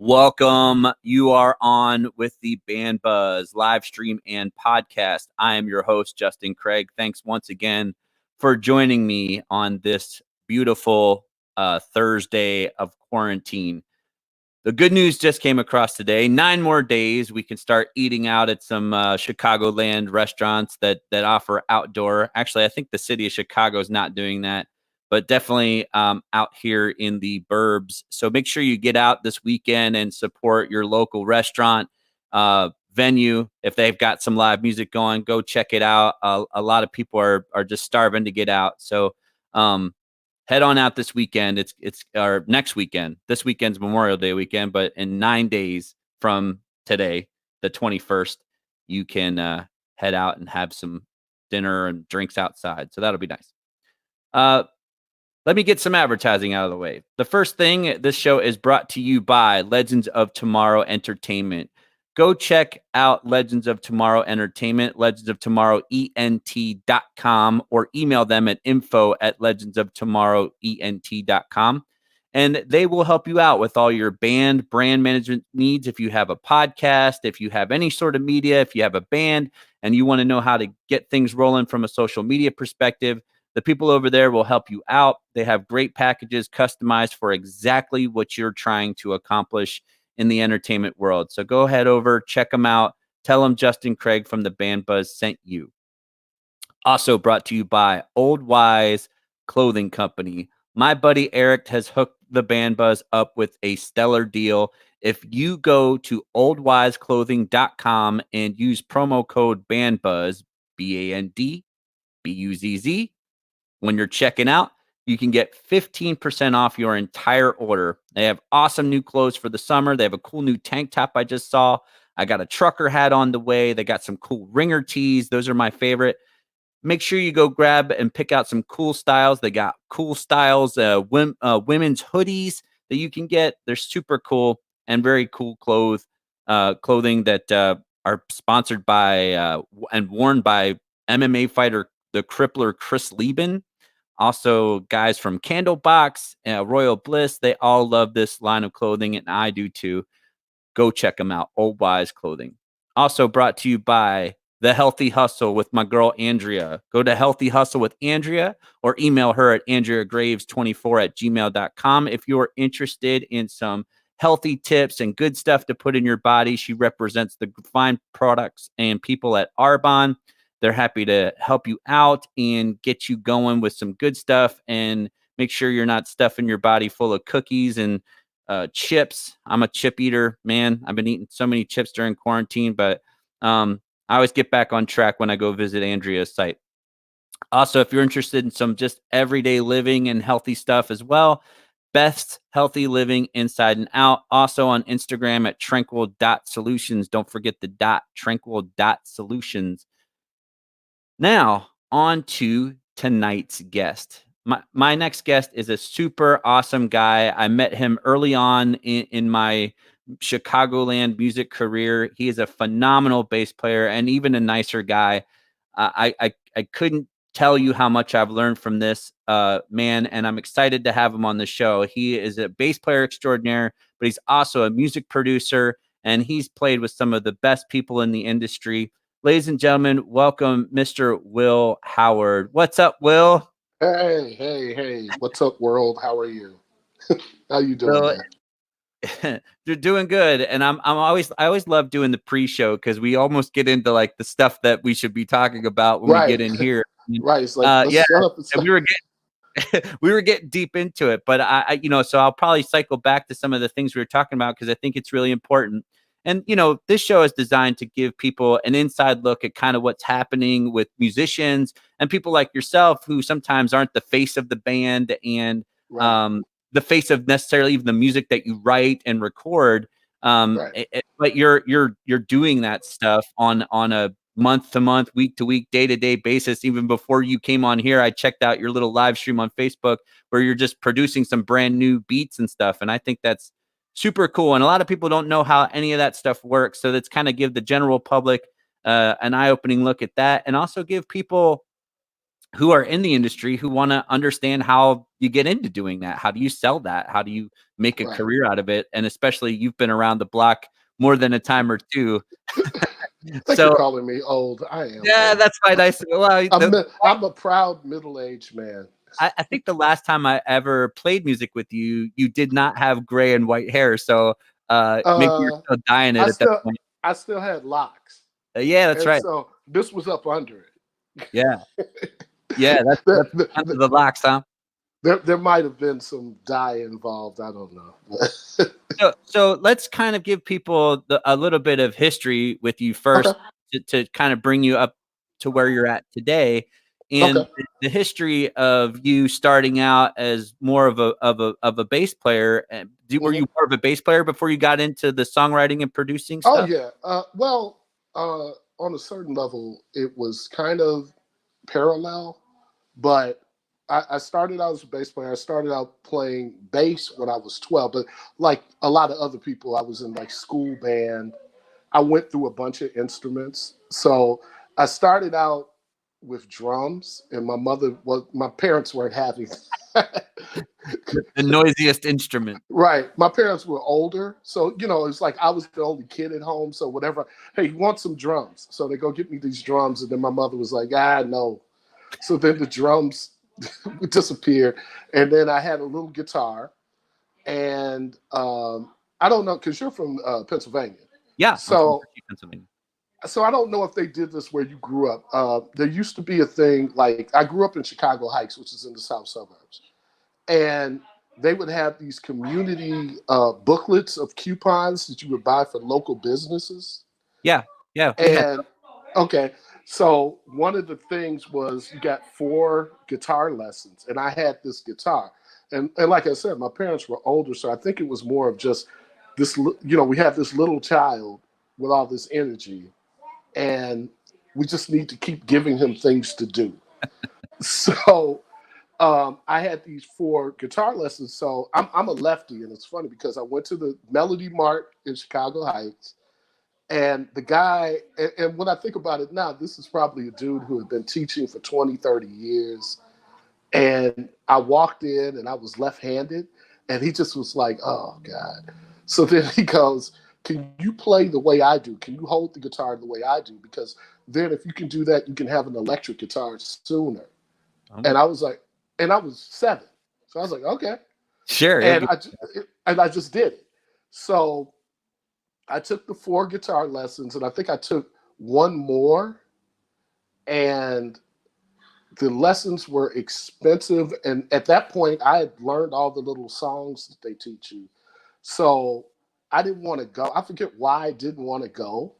Welcome. You are on with the Band Buzz live stream and podcast. I am your host, Justin Craig. Thanks once again for joining me on this beautiful Thursday of quarantine. The good news just came across today. 9 more days, we can start eating out at some Chicagoland restaurants that offer outdoor. Actually, I think the city of Chicago is not doing that, but definitely out here in the burbs. So make sure you get out this weekend and support your local restaurant venue. If they've got some live music going, go check it out. A lot of people are just starving to get out. So head on out this weekend. It's our next weekend. This weekend's Memorial Day weekend, but in 9 days from today, the 21st, you can head out and have some dinner and drinks outside. So that'll be nice. Let me get some advertising out of the way. The first thing, this show is brought to you by Legends of Tomorrow Entertainment. Go check out Legends of Tomorrow Entertainment, legendsoftomorrowent.com, or email them at info@legendsoftomorrowent.com. And they will help you out with all your brand management needs. If you have a podcast, if you have any sort of media, if you have a band and you want to know how to get things rolling from a social media perspective, the people over there will help you out. They have great packages customized for exactly what you're trying to accomplish in the entertainment world. So go ahead over, check them out. Tell them Justin Craig from the Band Buzz sent you. Also brought to you by Old Wise Clothing Company. My buddy Eric has hooked the Band Buzz up with a stellar deal. If you go to oldwiseclothing.com and use promo code BANDBUZZ, BANDBUZZ, when you're checking out, you can get 15% off your entire order. They have awesome new clothes for the summer. They have a cool new tank top I just saw. I got a trucker hat on the way. They got some cool ringer tees. Those are my favorite. Make sure you go grab and pick out some cool styles. They got cool styles, women's hoodies that you can get. They're super cool and very cool clothing that are sponsored by and worn by MMA fighter, the crippler Chris Lieben. Also, guys from Candlebox, Royal Bliss, they all love this line of clothing, and I do too. Go check them out, Old Wise Clothing. Also brought to you by The Healthy Hustle with my girl, Andrea. Go to Healthy Hustle with Andrea or email her at andreagraves24@gmail.com if you're interested in some healthy tips and good stuff to put in your body. She represents the fine products and people at Arbonne. They're happy to help you out and get you going with some good stuff and make sure you're not stuffing your body full of cookies and chips. I'm a chip eater, man. I've been eating so many chips during quarantine, but I always get back on track when I go visit Andrea's site. Also, if you're interested in some just everyday living and healthy stuff as well, Best Healthy Living Inside and Out. Also on Instagram at tranquil.solutions. Don't forget the dot, tranquil.solutions. Now, on to tonight's guest. My next guest is a super awesome guy. I met him early on in my Chicagoland music career. He is a phenomenal bass player and even a nicer guy. I couldn't tell you how much I've learned from this man, and I'm excited to have him on the show. He is a bass player extraordinaire, but he's also a music producer, and he's played with some of the best people in the industry. Ladies and gentlemen, welcome Mr. Will Howard. What's up, Will? Hey. What's up, world? How are you? How you doing, Will, man? You're doing good. And I always love doing the pre-show because we almost get into like the stuff that we should be talking about when we get in here. Right. It's like, let's shut up and we were getting deep into it, but so I'll probably cycle back to some of the things we were talking about because I think it's really important. And, this show is designed to give people an inside look at kind of what's happening with musicians and people like yourself who sometimes aren't the face of the band and the face of necessarily even the music that you write and record. But you're doing that stuff on a month-to-month, week-to-week, day-to-day basis. Even before you came on here, I checked out your little live stream on Facebook where you're just producing some brand new beats and stuff. And I think that's super cool. And a lot of people don't know how any of that stuff works. So that's kind of give the general public an eye-opening look at that and also give people who are in the industry who want to understand how you get into doing that. How do you sell that? How do you make a Right. career out of it? And especially you've been around the block more than a time or two. I think So you're calling me old. I am yeah, old. that's fine. Well, I'm a proud middle-aged man. I think the last time I ever played music with you, you did not have gray and white hair. So maybe you're still dying it I at that still point. I still had locks, Yeah, that's and right. so this was up under Yeah. it. Yeah, that's under the locks, huh? There might have been some dye involved. I don't know. So let's kind of give people a little bit of history with you first Okay. to kind of bring you up to where you're at today, and Okay. the history of you starting out as more of a bass player. And were Mhm. you more of a bass player before you got into the songwriting and producing Oh stuff? yeah. Well, on a certain level, it was kind of parallel, but I started out as a bass player. I started out playing bass when I was 12, but like a lot of other people, I was in like school band. I went through a bunch of instruments. So I started out with drums, and my parents weren't having. The noisiest instrument. Right. My parents were older. So, it's like I was the only kid at home. So, whatever, hey, you want some drums? So they go get me these drums. And then my mother was like, no. So then the drums disappeared. And then I had a little guitar. And I don't know, because you're from Pennsylvania. Yeah, I'm from So, Pennsylvania. so I don't know if they did this where you grew up. There used to be a thing, like I grew up in Chicago Heights, which is in the south suburbs. And they would have these community booklets of coupons that you would buy for local businesses. Yeah, yeah, we had. And okay, so one of the things was you got 4 guitar lessons, and I had this guitar. And like I said, my parents were older, so I think it was more of just this. We have this little child with all this energy, and we just need to keep giving him things to do. So I had these 4 guitar lessons. So I'm a lefty, and it's funny because I went to the Melody Mart in Chicago Heights, and the guy, and when I think about it now, this is probably a dude who had been teaching for 20, 30 years. And I walked in and I was left-handed, and he just was like, oh God. So then he goes, can you play the way I do? Can you hold the guitar the way I do? Because then if you can do that, you can have an electric guitar sooner. And I was like, and I was 7. So I was like, okay. Sure. And I just did it. So I took the 4 guitar lessons, and I think I took one more, and the lessons were expensive. And at that point, I had learned all the little songs that they teach you. So I didn't want to go. I forget why I didn't want to go,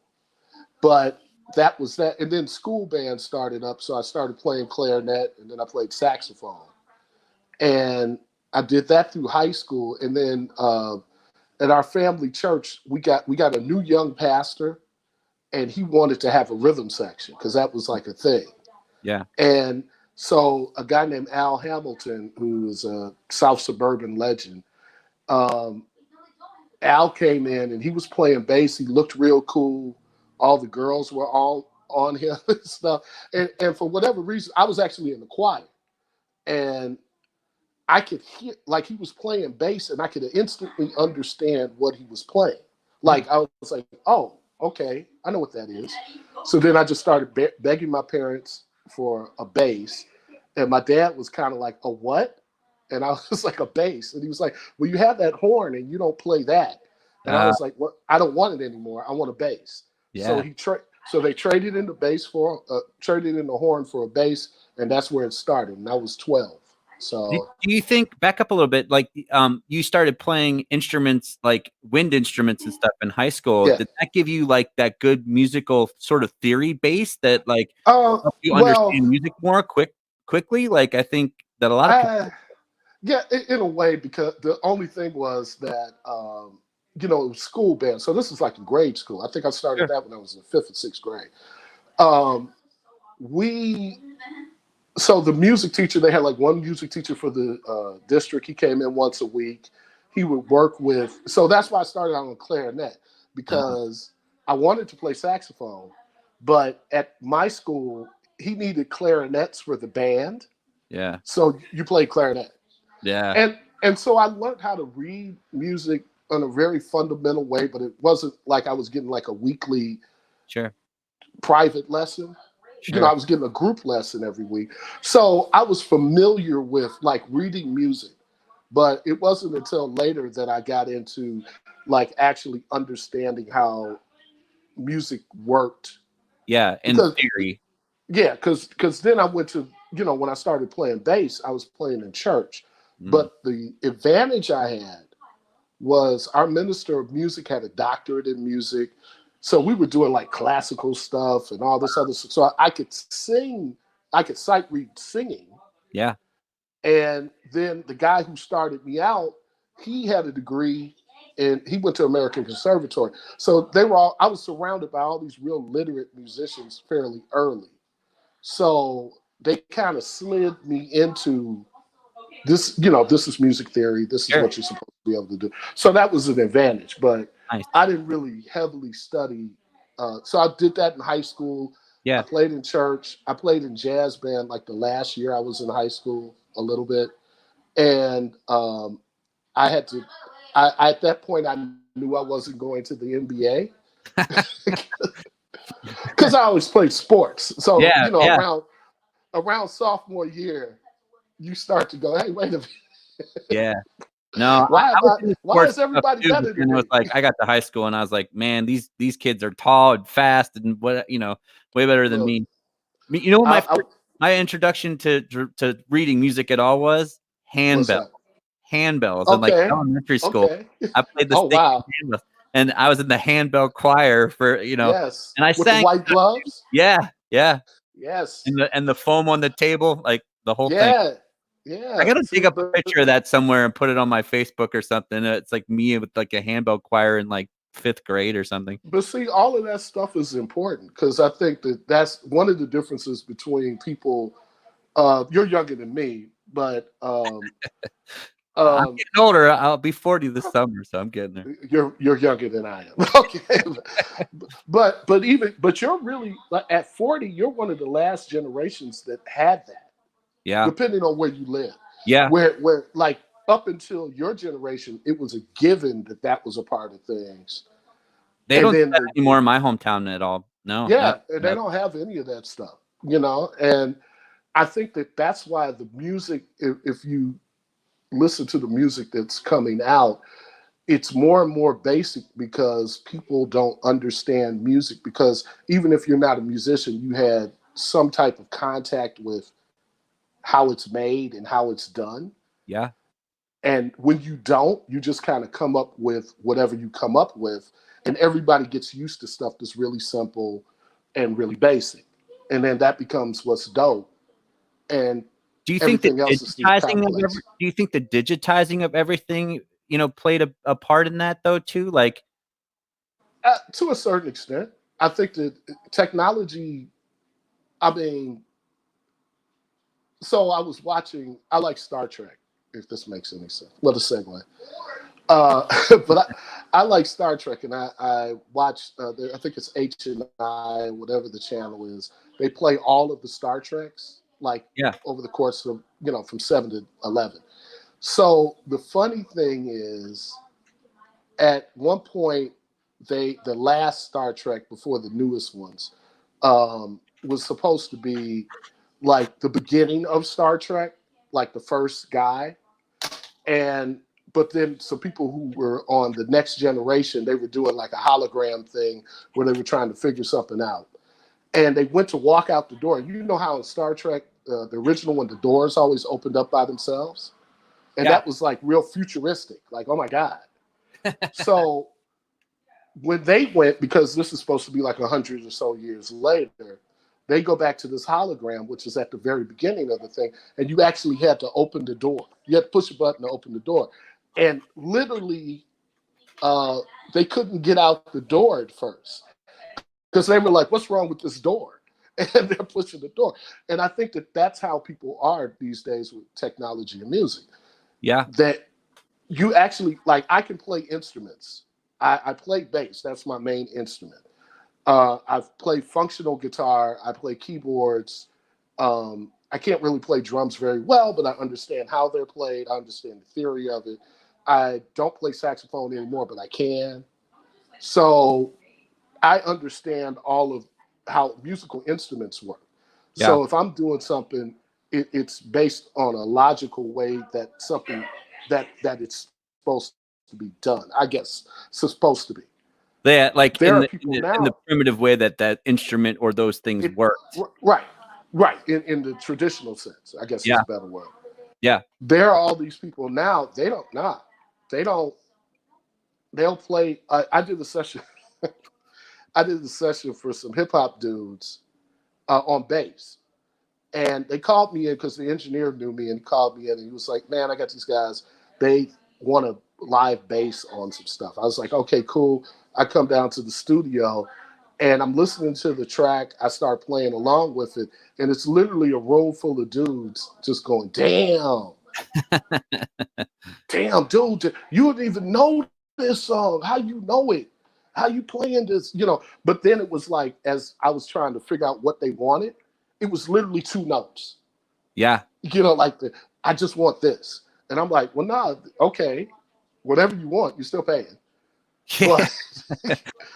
but that was that. And then school band started up. So I started playing clarinet, and then I played saxophone. And I did that through high school. And then at our family church, we got a new young pastor, and he wanted to have a rhythm section because that was like a thing. Yeah. And so a guy named Al Hamilton, who's a South suburban legend, um, Al came in and he was playing bass. He looked real cool. All the girls were all on him and stuff. And for whatever reason, I was actually in the choir. And I could hear, like, he was playing bass, and I could instantly understand what he was playing. Like, I was like, oh, okay, I know what that is. So then I just started begging my parents for a bass. And my dad was kind of like, a what? And I was like, a bass. And he was like, well, you have that horn and you don't play that. And I was like, well, I don't want it anymore. I want a bass. So Yeah. so they traded in the traded in the horn for a bass, and that's where it started. And I was 12. Do So you think, back up a little bit, like you started playing instruments like wind instruments and stuff in high school? yeah. Did that give you like that good musical sort of theory base that like help you Well, understand music more quickly? Like I think that a lot of people. yeah, in a way, because the only thing was that it was school band. So this was like in grade school. I think I started Sure. that when I was in 5th or 6th grade. Um, we so the music teacher, they had like one music teacher for the district. He came in once a week. He would work with. So that's why I started out on clarinet, because I wanted to play saxophone, but at my school he needed clarinets for the band. Yeah. So you played clarinet. Yeah. And so I learned how to read music in a very fundamental way, but it wasn't like I was getting like a weekly Sure. private lesson. You know, Sure. I was getting a group lesson every week. So I was familiar with like reading music, but it wasn't until later that I got into like actually understanding how music worked. Yeah. In Because theory. yeah, because then I went to, you know, when I started playing bass, I was playing in church. Mm. But the advantage I had was our minister of music had a doctorate in music. So we were doing like classical stuff and all this other stuff. So I could sing, I could sight read singing. Yeah. And then the guy who started me out, he had a degree and he went to American Conservatory. So they were all, I was surrounded by all these real literate musicians fairly early. So they kind of slid me into this, you know, this is music theory. This is Sure. what you're supposed to be able to do. So that was an advantage, but Nice. I didn't really heavily study. So I did that in high school. I Yeah. played in church. I played in jazz band like the last year I was in high school a little bit. And I had to, at that point, I knew I wasn't going to the NBA because I always played sports. So, Yeah. you know, Yeah. around sophomore year, you start to go, hey, wait a minute. Yeah. No, Why I am was I? into Why sports is stuff everybody too, but better then than it me? was like I got to high school and I was like, man, these kids are tall and fast and what way better than Look, me. You know what I my introduction to reading music at all was? what's Handbells. that? Handbells in like Okay, elementary school. okay. I played the Oh singing wow, handbells, and I was in the handbell choir for yes, and I with the sang. white gloves. Yeah, yeah, Yes, and the foam on the table, like the whole thing. yeah, I yeah. gotta dig See, up a picture of that somewhere and put it on my Facebook or something. It's like me with like a handbell choir in like 5th grade or something. but see, all of that stuff is important because I think that that's one of the differences between people. You're younger than me, but I'm um, getting older. I'll be 40 this summer, so I'm getting there. you're younger than I am. Okay, but you're really like at 40. You're one of the last generations that had that. Yeah, Depending on where you live, yeah. where like up until your generation, it was a given that that was a part of things, They and don't do then that anymore in my hometown at all. No, not yeah, and they don't have any of that stuff, you know. And I think that that's why the music, if you listen to the music that's coming out, it's more and more basic because people don't understand music. Because even if you're not a musician, you had some type of contact with how it's made and how it's done. Yeah. And when you don't, you just kind of come up with whatever you come up with, and everybody gets used to stuff that's really simple and really basic. And then that becomes what's dope. And Do you think the everything else is too digitizing of complex. do you think the digitizing of everything, played a part in that though too? Like, To a certain extent, I think that technology, I mean, so I was watching, I like Star Trek, if this makes any sense. What a segue. Uh, but I like Star Trek, and I watch. I think it's H&I, whatever the channel is. They play all of the Star Treks, like yeah, over the course of from 7 to 11. So the funny thing is, at one point, the last Star Trek before the newest ones was supposed to be like the beginning of Star Trek, like the first guy, and but then some people who were on the next generation, they were doing like a hologram thing where they were trying to figure something out, and they went to walk out the door. You know how in Star Trek, the original one, the doors always opened up by themselves, and yeah, that was like real futuristic, like oh my god. So when they went, because this is supposed to be like 100 or so years later, they go back to this hologram, which is at the very beginning of the thing, and you actually had to open the door. You had to push a button to open the door, and literally, they couldn't get out the door at first because they were like, "What's wrong with this door?" And they're pushing the door. And I think that that's how people are these days with technology and music. yeah, That you actually like, I can play instruments. I play bass. That's my main instrument. I've played functional guitar. I play keyboards. I can't really play drums very well, but I understand how they're played. I understand the theory of it. I don't play saxophone anymore, but I can. So I understand all of how musical instruments work. Yeah. So if I'm doing something, it's based on a logical way that something that it's supposed to be done. I guess it's supposed to be. Yeah, like There in are the people now. in the primitive way that instrument or those things worked. Right. In the traditional sense, I guess is Yeah. a better word. Yeah. There are all these people now. They don't not. They don't. They'll play. I did a session. I did a session for some hip hop dudes on bass, and they called me in because the engineer knew me and he called me in and he was like, "Man, I got these guys. They want a live bass on some stuff." I was like, "Okay, cool." I come down to the studio and I'm listening to the track. I start playing along with it, and it's literally a room full of dudes just going, "Damn, damn, dude, you didn't even know this song. How you know it? How you playing this?" But then it was like, as I was trying to figure out what they wanted, it was literally two notes. Yeah. Like I just want this. And I'm like, well, nah, okay, whatever you want, you're still paying. But,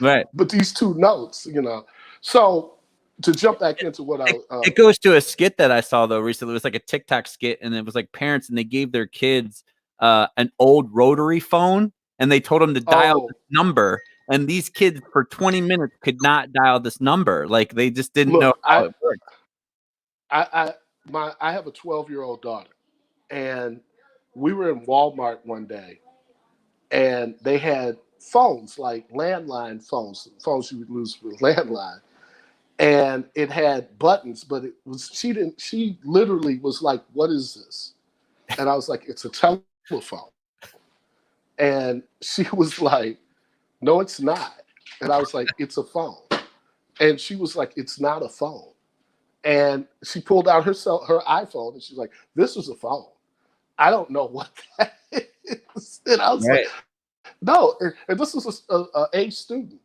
Right. but these two notes, So to jump back into what it goes to a skit that I saw though recently. It was like a TikTok skit, and it was like parents, and they gave their kids an old rotary phone, and they told them to dial this number. And these kids for 20 minutes could not dial this number. Like they just didn't know how it worked. I have a 12-year-old daughter, and we were in Walmart one day, and they had phones, like landline phones you would lose with landline. And it had buttons, but she literally was like, "What is this?" And I was like, "It's a telephone." And she was like, "No, it's not." And I was like, "It's a phone." And she was like, "It's not a phone." And she pulled out her iPhone and she's like, "This is a phone. I don't know what that is." And I was like, "No." And this was a student.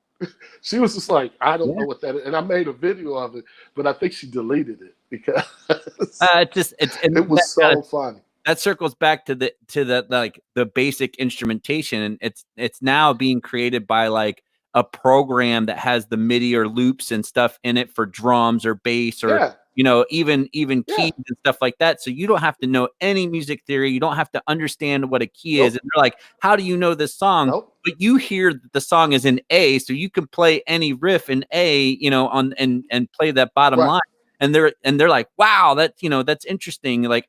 She was just like, "I don't know what that is." And I made a video of it, but I think she deleted it because it was so funny. That circles back to the like the basic instrumentation, and it's now being created by like a program that has the MIDI or loops and stuff in it for drums or bass or even keys and stuff like that. So you don't have to know any music theory. You don't have to understand what a key is. And they're like, "How do you know this song?" But you hear that the song is in A, so you can play any riff in A, and play that bottom line. And they're like, "Wow, that's interesting." Like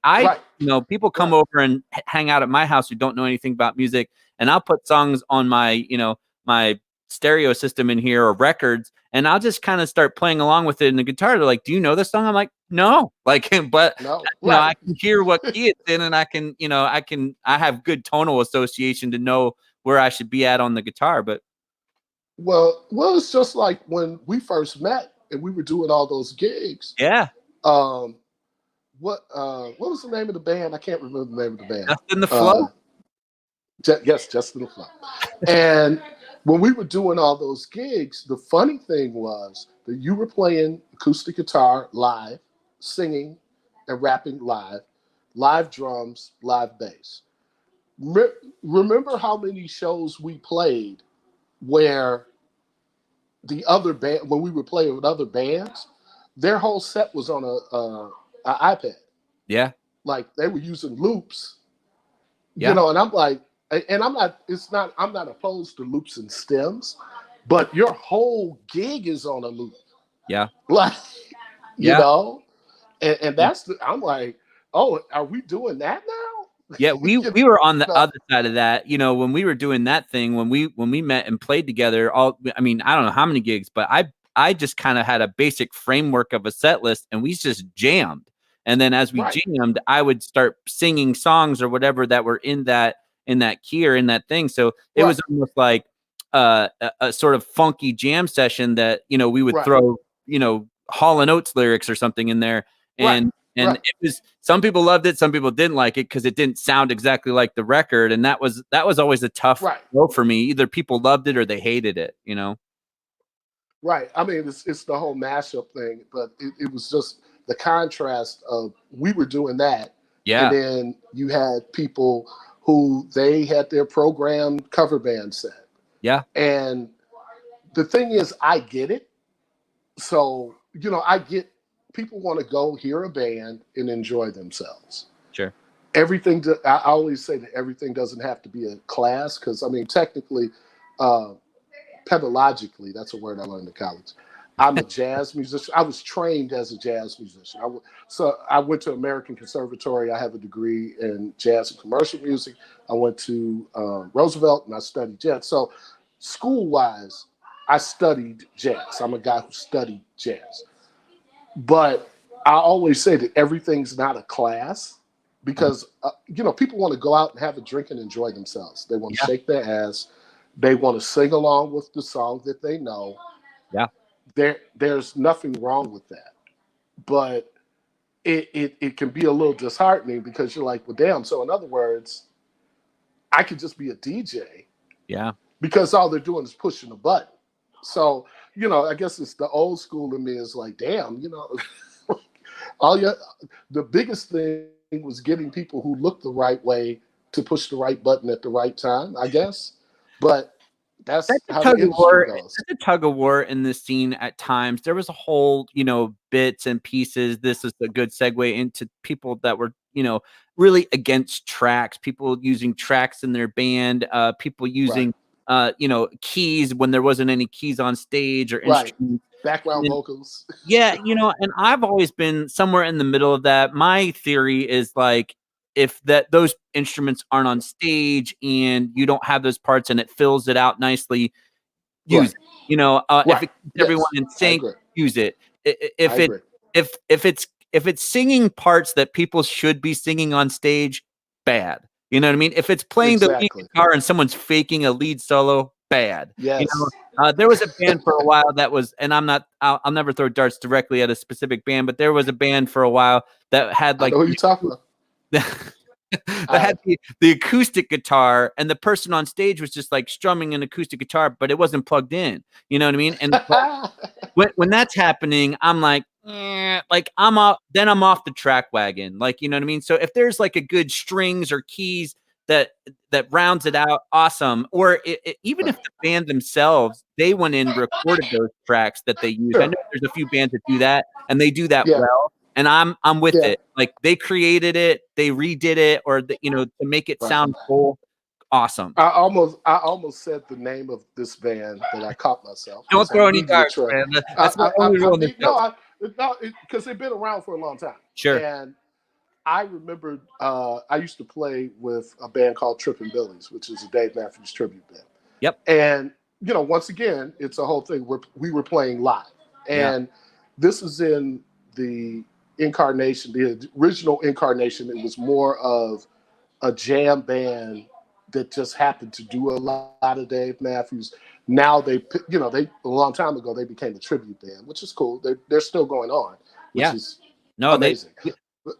people come over and hang out at my house who don't know anything about music, and I'll put songs on my my stereo system in here or records, and I'll just kind of start playing along with it in the guitar. They're like, "Do you know this song?" I'm like, "No," like, but I can hear what key it's in, and I have good tonal association to know where I should be at on the guitar. But it's just like when we first met and we were doing all those gigs. Yeah. What was the name of the band? I can't remember the name of the band. Just in the Flow. Yes, Just in the Flow. And when we were doing all those gigs, the funny thing was that you were playing acoustic guitar live, singing and rapping live drums, live bass. Remember how many shows we played where the other band, when we were playing with other bands, their whole set was on an iPad. Yeah. Like they were using loops. Yeah. And I'm like, and I'm not opposed to loops and stems, but your whole gig is on a loop. Yeah. Like, and that's I'm like, "Oh, are we doing that now?" Yeah, we were on the other side of that. When we were doing that thing, when we met and played together, I don't know how many gigs, but I just kind of had a basic framework of a set list, and we just jammed. And then as we jammed, I would start singing songs or whatever that were in that key or in that thing. So it was almost like a sort of funky jam session that we would throw Hall & Oates lyrics or something in there, and it was, some people loved it, some people didn't like it because it didn't sound exactly like the record, and that was always a tough blow for me. Either people loved it or they hated it. Right. I mean, it's the whole mashup thing, but it was just the contrast of we were doing that, and Yeah. then you had people who they had their program cover band set. Yeah. And the thing is, I get it. So, I get people want to go hear a band and enjoy themselves. Sure. I always say that everything doesn't have to be a class because, I mean, technically, uh, pedagogically, that's a word I learned in college. I'm a jazz musician. I was trained as a jazz musician. So I went to American Conservatory. I have a degree in jazz and commercial music. I went to Roosevelt and I studied jazz. So school-wise, I studied jazz. I'm a guy who studied jazz. But I always say that everything's not a class because, people want to go out and have a drink and enjoy themselves. They want to shake their ass. They want to sing along with the song that they know. Yeah. There's nothing wrong with that. But it can be a little disheartening because you're like, well, damn. So in other words, I could just be a DJ. Yeah. Because all they're doing is pushing a button. So, I guess it's the old school in me is like, damn, the biggest thing was getting people who look the right way to push the right button at the right time, I guess. But that's how the industry goes. It's a tug of war in the scene at times. There was a whole, bits and pieces. This is a good segue into people that were, really against tracks, people using tracks in their band, people using, keys when there wasn't any keys on stage or instruments. Background vocals. Yeah, and I've always been somewhere in the middle of that. My theory is like if those instruments aren't on stage and you don't have those parts and it fills it out nicely, use it. If it keeps everyone in sync, use it. If it's singing parts that people should be singing on stage, bad. You know what I mean? If it's playing the lead guitar and someone's faking a lead solo, bad. Yes. There was a band for a while that was, and I'll never throw darts directly at a specific band, but there was a band for a while that had like, I know who you're talking about. that had the acoustic guitar, and the person on stage was just like strumming an acoustic guitar, but it wasn't plugged in. You know what I mean? And when that's happening, I'm like, I'm off the track wagon. Like, you know what I mean? So if there's like a good strings or keys that rounds it out, awesome. Or even if the band themselves, they went in, recorded those tracks that they use. I know there's a few bands that do that, and they do that well. And I'm with it. Like they created it, they redid it, or to make it sound full. Awesome. I almost said the name of this band that I caught myself. Don't throw any darts, man. That's my only rule in this show. Because they've been around for a long time. Sure. And I remember I used to play with a band called Trippin' Billies, which is a Dave Matthews tribute band. Yep. And once again, it's a whole thing where we were playing live, and this is in the incarnation, the original incarnation. It was more of a jam band that just happened to do a lot of Dave Matthews. Now they a long time ago they became a tribute band, which is cool. They're still going on, which is amazing.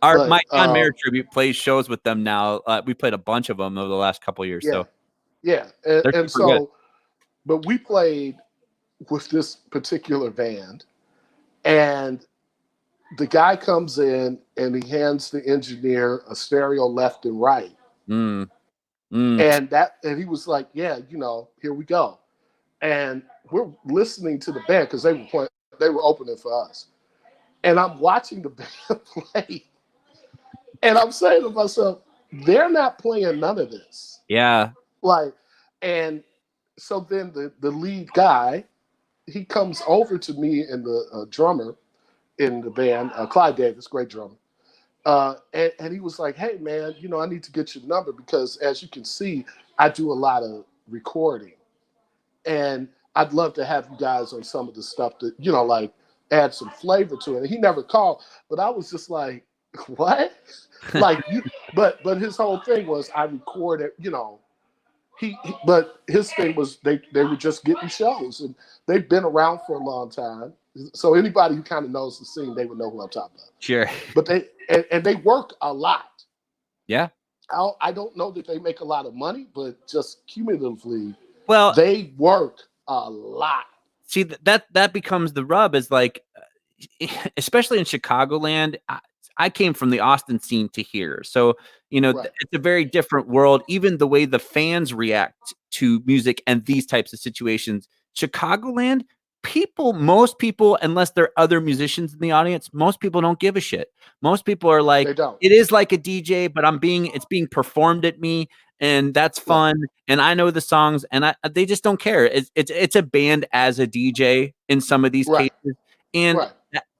My John Mayer tribute plays shows with them now. We played a bunch of them over the last couple of years. But we played with this particular band, and the guy comes in and he hands the engineer a stereo left and right. And he was like, yeah, here we go. And we're listening to the band because they were opening for us. And I'm watching the band play. And I'm saying to myself, they're not playing none of this. Yeah. And so then the lead guy, he comes over to me and the drummer in the band, Clyde Davis, great drummer. And he was like, hey, man, I need to get your number because as you can see, I do a lot of recording. And I'd love to have you guys on some of the stuff that, like add some flavor to it. And he never called, but I was just like, what? But his whole thing was I recorded, but his thing was they were just getting shows and they've been around for a long time. So anybody who kind of knows the scene, they would know who I'm talking about. Sure. But they work a lot. Yeah. I don't know that they make a lot of money, but just cumulatively, well, they work a lot. see that becomes the rub is like, especially in Chicagoland. I came from the Austin scene to here. So, Right. it's a very different world. Even the way the fans react to music and these types of situations. Chicagoland, most people, unless there are other musicians in the audience, most people don't give a shit. Most people are like, They don't. it is like a DJ, but it's being performed at me, and that's Right. fun. And I know the songs, and they just don't care. It's a band as a DJ in some of these Right. cases. And Right.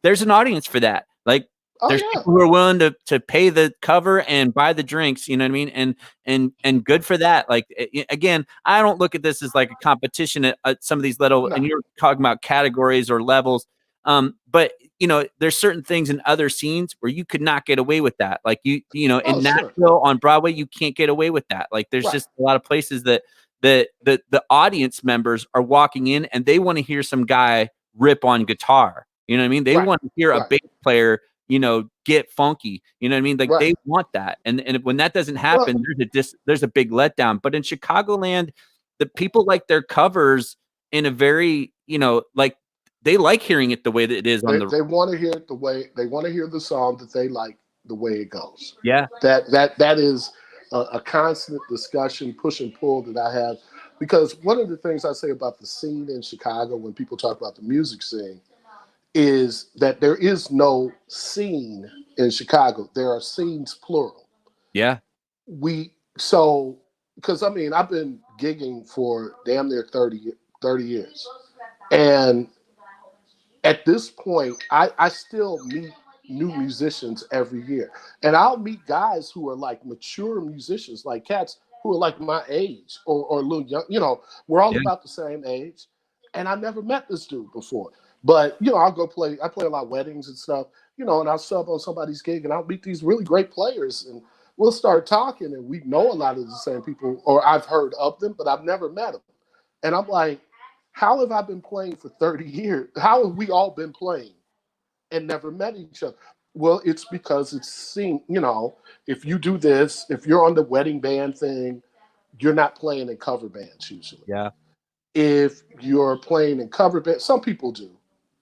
there's an audience for that. Like, Oh there's yeah. people who are willing to pay the cover and buy the drinks, you know what I mean? And good for that. Like, again, I don't look at this as like a competition at some of these little, No. and you're talking about categories or levels. But there's certain things in other scenes where you could not get away with that. Like in Oh sure. Nashville on Broadway, you can't get away with that. Like, there's Right. just a lot of places that the audience members are walking in and they want to hear some guy rip on guitar. You know what I mean? They Right. want to hear a Right. bass player, get funky. You know what I mean? Like, Right. they want that. And when that doesn't Well, happen, there's a big letdown. But in Chicagoland, the people like their covers in a very, like, they like hearing it the way that it is on the. they want to hear it the way they want to hear the song that they like the way it goes. Yeah. That is a constant discussion, push and pull that I have, because one of the things I say about the scene in Chicago when people talk about the music scene is that there is no scene in Chicago. There are scenes plural. Yeah. Because I mean, I've been gigging for damn near 30 years. And at this point, I still meet new musicians every year. And I'll meet guys who are like mature musicians, like cats who are like my age or a little young. We're all Yeah. about the same age. And I never met this dude before. But, I'll go play. I play a lot of weddings and stuff, and I'll sub on somebody's gig and I'll meet these really great players. And we'll start talking and we know a lot of the same people, or I've heard of them, but I've never met them. And I'm like, how have I been playing for 30 years? How have we all been playing and never met each other? Well, it's because it's seen, if you do this, if you're on the wedding band thing, you're not playing in cover bands usually. Yeah. If you're playing in cover bands, some people do.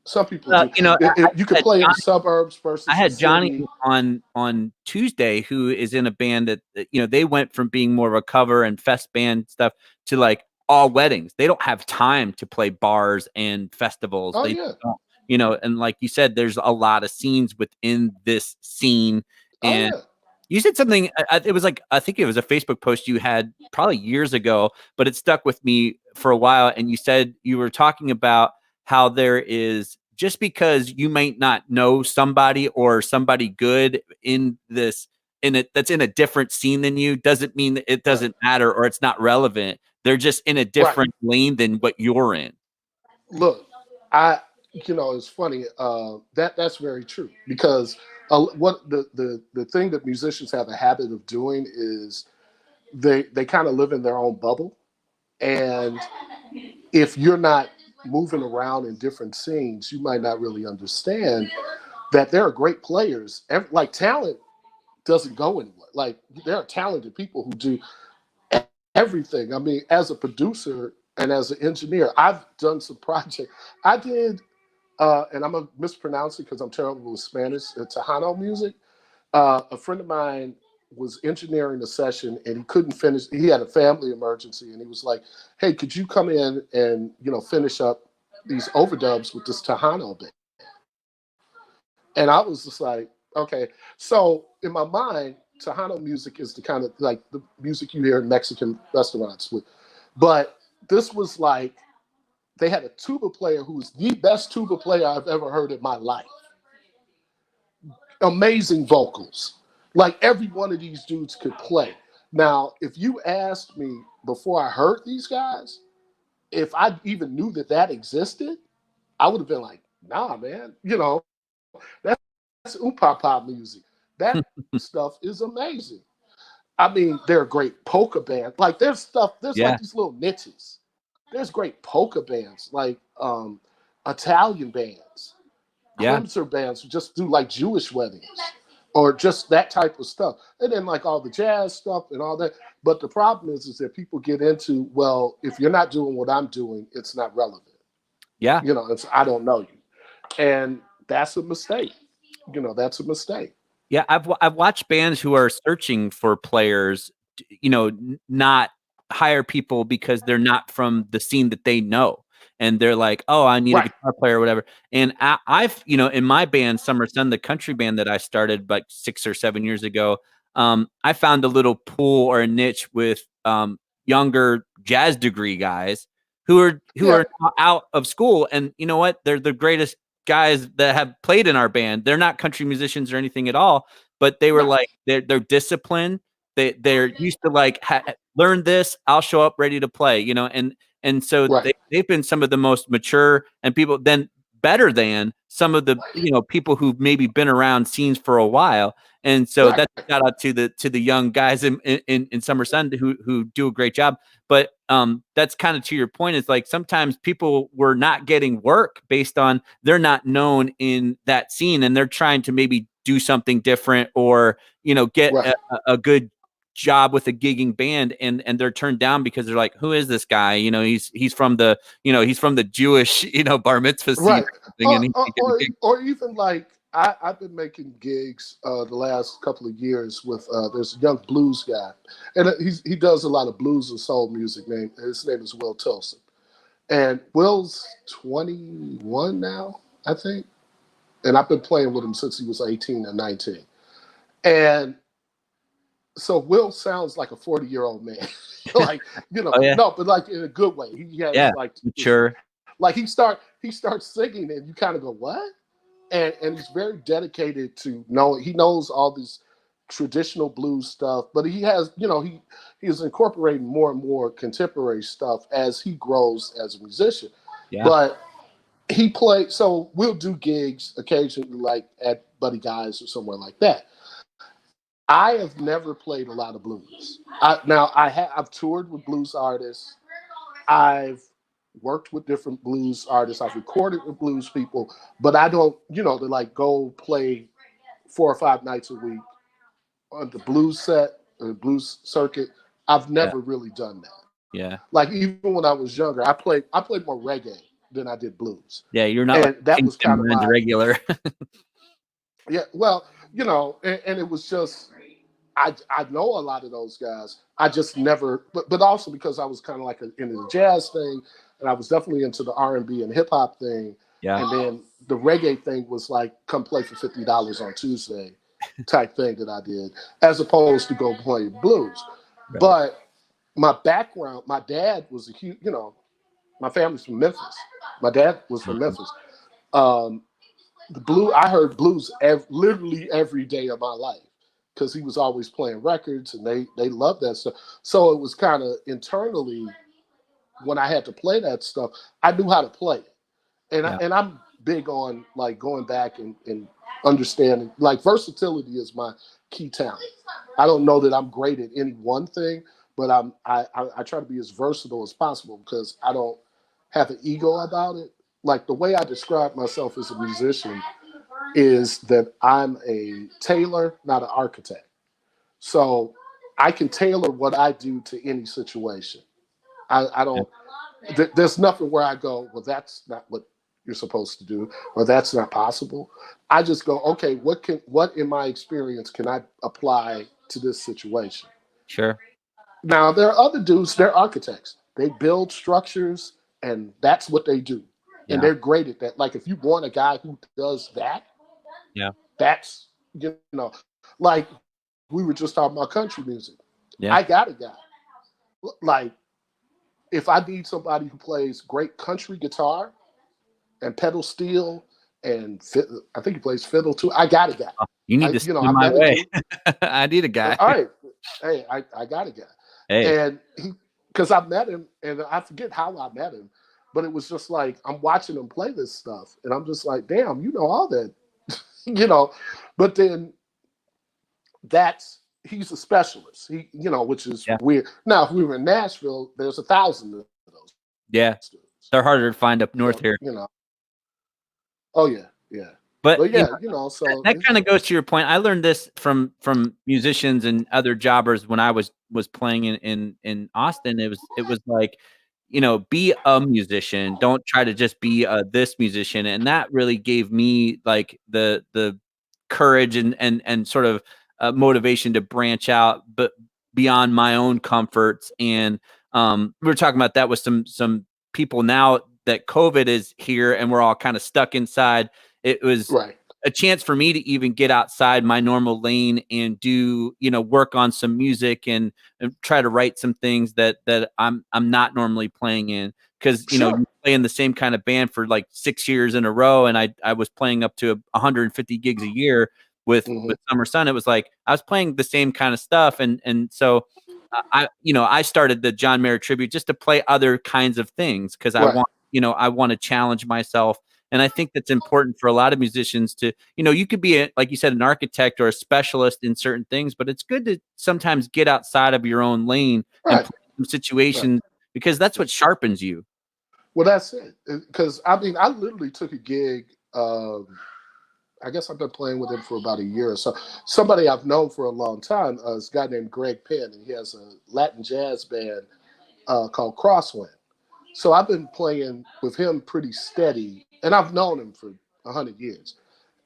Some people do. You can had play in Johnny- the suburbs versus I had the Johnny city. on Tuesday, who is in a band that they went from being more of a cover and fest band stuff to like all weddings. They don't have time to play bars and festivals. Oh They yeah. don't, and like you said, there's a lot of scenes within this scene. Oh And yeah. you said something. It was like, I think it was a Facebook post you had probably years ago, but it stuck with me for a while. And you said you were talking about how there is, just because you might not know somebody or somebody good that's in a different scene than you, doesn't mean that it doesn't matter or it's not relevant. They're just in a different lane than what you're in. Look, it's funny. That's very true, because what the thing that musicians have a habit of doing is they kind of live in their own bubble, and if you're not moving around in different scenes, you might not really understand that there are great players. Like, talent doesn't go anywhere. Like, there are talented people who do everything. I mean, as a producer and as an engineer, I've done some projects. I did, and I'm gonna mispronounce it because I'm terrible with Spanish. Tejano music. A friend of mine was engineering a session and he couldn't finish. He had a family emergency and he was like, "Hey, could you come in and finish up these overdubs with this Tejano bit?" And I was just like, "Okay." So in my mind, Tejano music is the kind of like the music you hear in Mexican restaurants with, but this was like, they had a tuba player who was the best tuba player I've ever heard in my life. Amazing vocals. Like, every one of these dudes could play. Now, if you asked me before I heard these guys, if I even knew that existed, I would have been like, nah, man, that's oompa pop music. That stuff is amazing. I mean, they're great polka bands. Like, there's Yeah. like these little niches. There's great polka bands, like Italian bands, Yeah. Clemser bands who just do like Jewish weddings or just that type of stuff. And then like all the jazz stuff and all that. But the problem is that people get into, well, if you're not doing what I'm doing, it's not relevant. Yeah. It's I don't know you, and that's a mistake. That's a mistake. Yeah, I've watched bands who are searching for players, not hire people because they're not from the scene that they know, and they're like, "Oh, I need a Right, guitar player or whatever." And I've, in my band, Summer Sun, the country band that I started like 6 or 7 years ago, I found a little pool or a niche with younger jazz degree guys who yeah, are out of school, and you know what? They're the greatest guys that have played in our band. They're not country musicians or anything at all, but they were no, like they're disciplined. They're used to like learn this. I'll show up ready to play, and so right, they've been some of the most mature and people then better than some of the people who've maybe been around scenes for a while. And so right, that's a shout out to the young guys in Summer Sun who do a great job. But that's kind of to your point. Is like sometimes people were not getting work based on they're not known in that scene, and they're trying to maybe do something different or get right, a good job with a gigging band, and they're turned down because they're like, who is this guy? He's from the he's from the Jewish bar mitzvah scene right. or something, and Or even like I've been making gigs the last couple of years with there's a young blues guy, and he does a lot of blues and soul music. His name is Will Tilson, and Will's 21 now, I think, and I've been playing with him since he was 18 or 19, and so Will sounds like a 40-year-old man, like oh yeah, no, but like in a good way. He yeah, has like mature, like he starts singing, and you kind of go what? And he's very dedicated to knowing. He knows all this traditional blues stuff, but he has he is incorporating more and more contemporary stuff as he grows as a musician. yeah, But he played, so we'll do gigs occasionally, like at Buddy Guy's or somewhere like that. I have never played a lot of blues. I've toured with blues artists. I've worked with different blues artists. I've recorded with blues people, but I don't, to like go play 4 or 5 nights a week on the blues set or the blues circuit. I've yeah, never really done that. yeah, Like even when I was younger, I played more reggae than I did blues, yeah. You're not like and that was Kingston kind of Band my regular. yeah. Well, and it was just I know a lot of those guys. I just never, but also because I was kind of like into the jazz thing, and I was definitely into the R&B and hip hop thing, Yeah, and then the reggae thing was like come play for $50 on Tuesday, type thing that I did, as opposed to go play blues. right. But my background, my dad was a huge, my family's from Memphis. My dad was from Mhm. Memphis. Um, I heard blues literally every day of my life because he was always playing records and they loved that stuff. So it was kind of internally when I had to play that stuff, I knew how to play it. Yeah, And I'm big on like going back and understanding, like versatility is my key talent. I don't know that I'm great at any one thing, but I try to be as versatile as possible because I don't have an ego about it. Like the way I describe myself as a musician is that I'm a tailor, not an architect. So I can tailor what I do to any situation. I yeah, don't. There's nothing where I go, well, that's not what you're supposed to do, or that's not possible. I just go, okay, what in my experience can I apply to this situation? sure. Now there are other dudes, they're architects. They build structures, and that's what they do, and Yeah, they're great at that. Like if you want a guy who does that, yeah, that's like we were just talking about country music. yeah. I got a guy. Like if I need somebody who plays great country guitar and pedal steel and I think he plays fiddle too. I got a guy. Oh, you need I to send I him my met a way. dude. I need a guy. All right, hey, I got a guy, Hey, and he because I met him and I forget how I met him, but it was just like I'm watching him play this stuff, and I'm just like, damn, you know all that, you know. But then that's he's a specialist. He, which is yeah, weird. Now, if we were in Nashville, there's 1,000 of those yeah. students. They're harder to find up north So, here. oh yeah, yeah. But But yeah, so that kind of goes to your point. I learned this from musicians and other jobbers when I was playing in Austin. It was like be a musician. Don't try to just be this musician. And that really gave me like the courage and sort of motivation to branch out, but beyond my own comforts. And we were talking about that with some people now that COVID is here and we're all kind of stuck inside. It was Right. a chance for me to even get outside my normal lane and do, work on some music and try to write some things that I'm not normally playing in. Cause Sure. you play in the same kind of band for like 6 years in a row. And I was playing up to 150 gigs a year with Summer Sun. It was like, I was playing the same kind of stuff. And so I started the John Mayer tribute just to play other kinds of things. Cause Right. I want to challenge myself. And I think that's important for a lot of musicians to, you could be, like you said, an architect or a specialist in certain things, but it's good to sometimes get outside of your own lane and Right. play some situations because that's what sharpens you. Well, that's it. Because I mean, I literally took a gig. I guess I've been playing with him for about a year or so. Somebody I've known for a long time is a guy named Greg Penn, and he has a Latin jazz band called Crosswind. So I've been playing with him pretty steady, and I've known him for 100 years.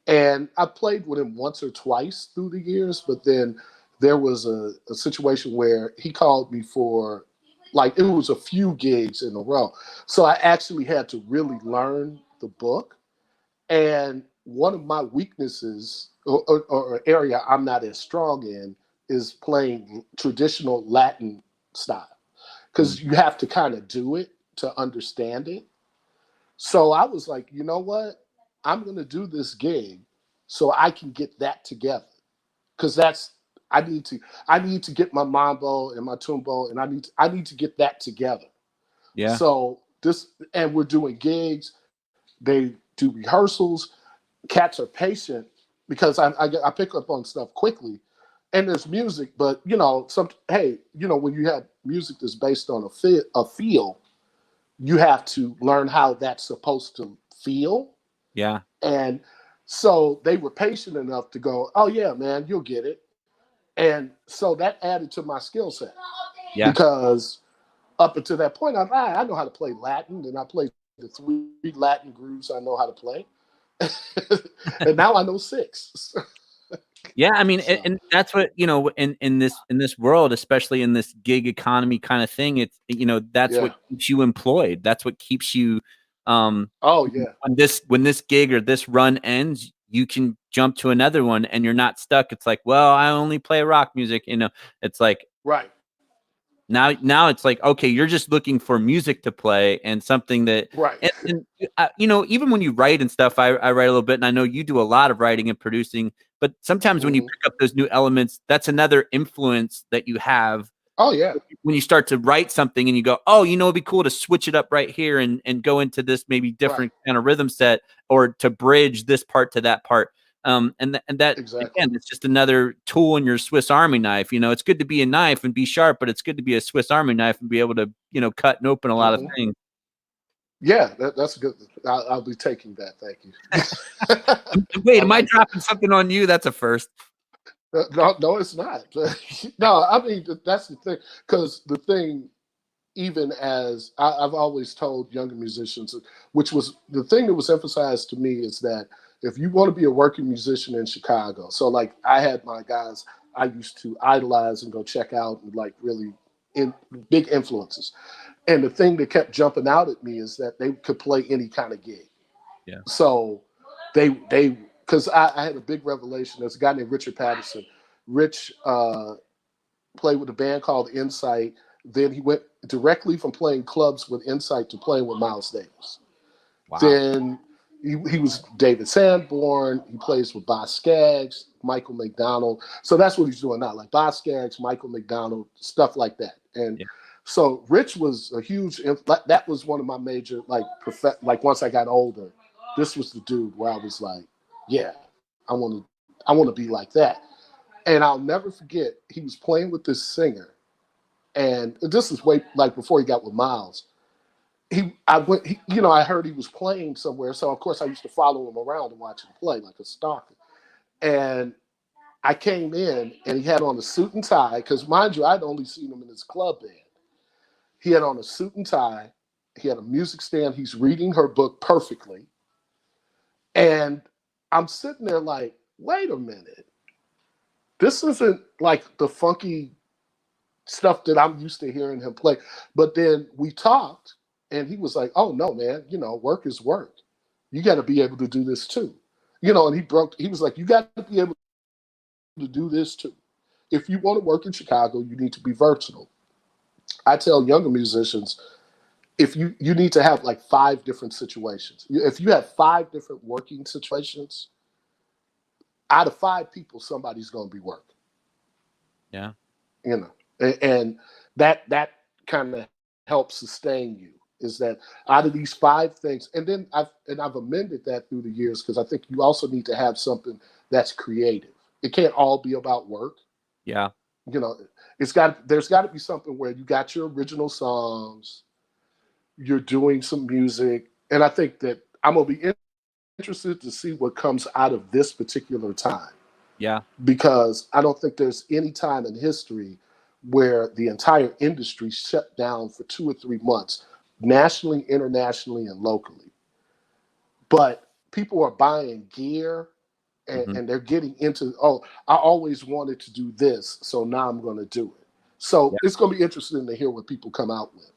And I played with him once or twice through the years, but then there was a situation where he called me for, like, it was a few gigs in a row. So I actually had to really learn the book. And one of my weaknesses or area I'm not as strong in is playing traditional Latin style because you have to kind of do it to understand it. So I was like, you know what? I'm going to do this gig so I can get that together because I need to get my mambo and my tumbo and I need to get that together. Yeah. So and we're doing gigs. They do rehearsals. Cats are patient because I pick up on stuff quickly, and there's music. But when you have music that's based on a feel, you have to learn how that's supposed to feel. Yeah. And so they were patient enough to go, oh yeah, man, you'll get it. And so that added to my skill set Yeah. because up until that point, I know how to play Latin, and I played the 3 Latin grooves I know how to play. And now I know 6. Yeah, I mean, So, and that's what in this world, especially in this gig economy kind of thing. It's that's yeah. what keeps you employed. That's what keeps you. Oh yeah. When this gig or this run ends, you can jump to another one, and you're not stuck. It's like, well, I only play rock music. It's like Right. now it's like, okay, you're just looking for music to play and something that, Right. and even when you write and stuff, I write a little bit, and I know you do a lot of writing and producing, but sometimes when you pick up those new elements, that's another influence that you have. Oh yeah. When you start to write something and you go, oh, it'd be cool to switch it up right here and go into this maybe different Right. kind of rhythm set or to bridge this part to that part. And that Exactly. again, it's just another tool in your Swiss Army knife. It's good to be a knife and be sharp, but it's good to be a Swiss Army knife and be able to, cut and open a lot of things. Yeah, that's good. I'll be taking that. Thank you. Wait, am I dropping something on you? That's a first. No, it's not. No, I mean that's the thing. Because the thing, even as I've always told younger musicians, which was the thing that was emphasized to me, is that if you want to be a working musician in Chicago, so like I had my guys I used to idolize and go check out and like really in big influences. And the thing that kept jumping out at me is that they could play any kind of gig. Yeah. So they because I had a big revelation. There's a guy named Richard Patterson. Rich played with a band called Insight. Then he went directly from playing clubs with Insight to playing with Miles Davis. Wow. Then he was David Sanborn. He plays with Boz Scaggs, Michael McDonald. So that's what he's doing now, like Boz Scaggs, Michael McDonald, stuff like that. And so Rich was a huge. That was one of my major like once I got older, this was the dude where I was like, yeah, I want to be like that. And I'll never forget, he was playing with this singer, and this is way like before he got with Miles. I heard he was playing somewhere, so of course I used to follow him around and watch him play like a stalker. And I came in, and he had on a suit and tie because, mind you, I'd only seen him in his club band. He had on a suit and tie. He had a music stand. He's reading her book perfectly. And I'm sitting there like, wait a minute. This isn't like the funky stuff that I'm used to hearing him play. But then we talked, and he was like, oh, no, man, work is work. You got to be able to do this too. And he was like, you got to be able to do this too. If you want to work in Chicago, you need to be versatile. I tell younger musicians, if you need to have like 5 different situations. If you have 5 different working situations, out of 5 people, somebody's going to be working. Yeah. And that kind of helps sustain you, is that out of these 5 things, and then I've amended that through the years, because I think you also need to have something that's creative. It can't all be about work. Yeah. There's got to be something where you got your original songs, you're doing some music, and I think that I'm gonna be interested to see what comes out of this particular time. Yeah. Because I don't think there's any time in history where the entire industry shut down for 2 or 3 months, nationally, internationally, and locally. But people are buying gear, and they're getting into, I always wanted to do this, so now I'm going to do it. So it's going to be interesting to hear what people come out with.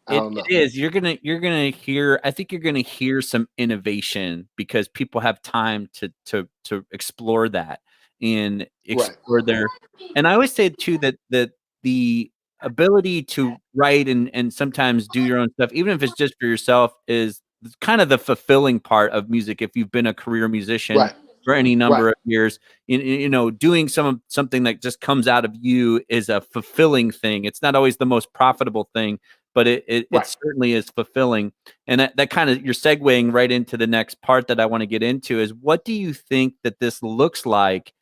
I don't know. It is. You're gonna hear. I think you're gonna hear some innovation, because people have time to explore that and explore their. And I always say too that the ability to write and sometimes do your own stuff, even if it's just for yourself, is kind of the fulfilling part of music. If you've been a career musician for any number of years, doing something that just comes out of you is a fulfilling thing. It's not always the most profitable thing, but it certainly is fulfilling. And that kind of, you're segueing right into the next part that I want to get into, is what do you think that this looks like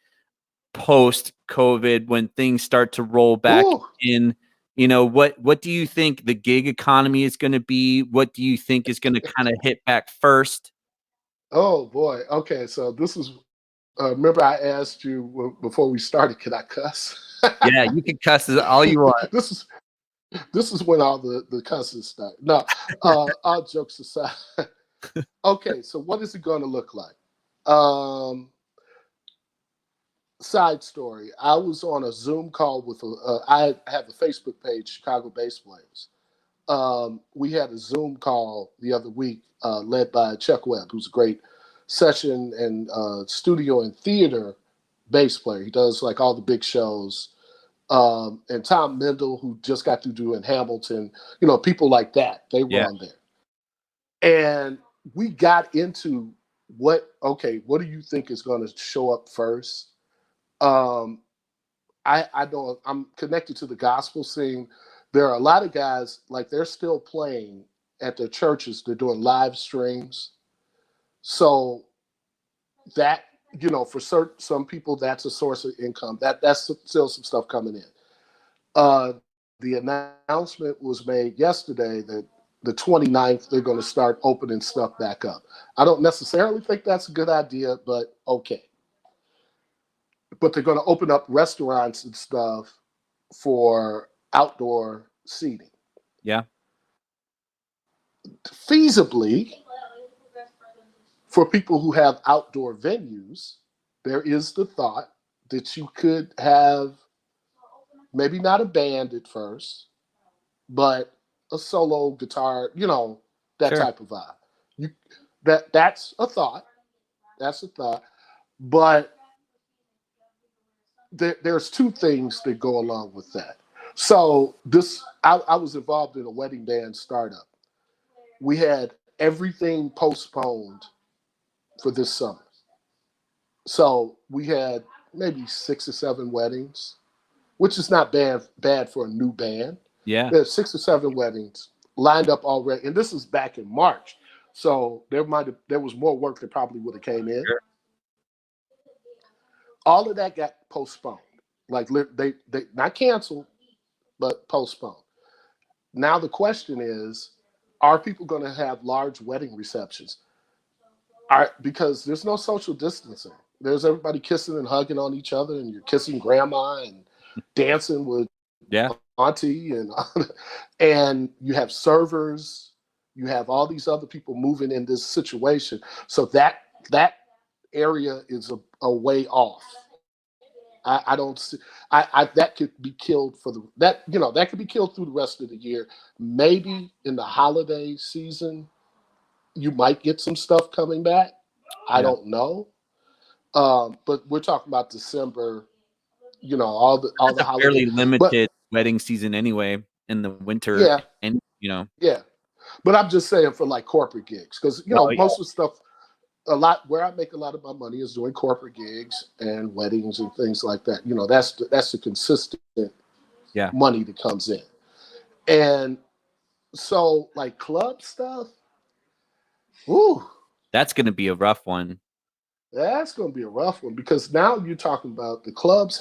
post COVID, when things start to roll back in? What do you think the gig economy is going to be? What do you think is going to kind of hit back first? Oh boy. Okay. So this is, remember I asked you before we started, can I cuss? Yeah, you can cuss all you want. This is when all the cussing start. No, all jokes aside. Okay, so what is it going to look like? Side story. I was on a Zoom call with I have a Facebook page, Chicago Bass Players. We had a Zoom call the other week, led by Chuck Webb, who's a great session and studio and theater bass player. He does like all the big shows. And Tom Mendel, who just got through doing Hamilton, people like that, they were on there. And we got into what do you think is going to show up first? I'm connected to the gospel scene. There are a lot of guys, like, they're still playing at their churches. They're doing live streams. So that, for some people, that's a source of income. That's still some stuff coming in. The announcement was made yesterday that the 29th, they're going to start opening stuff back up. I don't necessarily think that's a good idea, but okay. But they're going to open up restaurants and stuff for outdoor seating. Yeah. Feasibly, for people who have outdoor venues, there is the thought that you could have maybe not a band at first, but a solo guitar, that type of vibe. That's a thought. That's a thought. But there's 2 things that go along with that. So I was involved in a wedding band startup. We had everything postponed for this summer. So we had maybe 6 or 7 weddings, which is not bad for a new band. Yeah. There's 6 or 7 weddings lined up already. And this is back in March. So there was more work that probably would have came in. Sure. All of that got postponed. Like, they not canceled, but postponed. Now the question is, are people going to have large wedding receptions? Because there's no social distancing. There's everybody kissing and hugging on each other, and you're kissing grandma and dancing with auntie and you have servers, you have all these other people moving in this situation. So that area is a way off. I don't see. That could be killed for that could be killed through the rest of the year. Maybe in the holiday season, you might get some stuff coming back. I Yeah. don't know. But we're talking about December. All That's the a fairly holiday. But limited wedding season anyway in the winter, yeah, and yeah. But I'm just saying for like corporate gigs, because Oh yeah, most of the stuff, a lot where I make a lot of my money is doing corporate gigs and weddings and things like that. That's the consistent yeah. money that comes in. And so like club stuff, whoo, That's going to be a rough one. that's going to be a rough one, because now you're talking about the clubs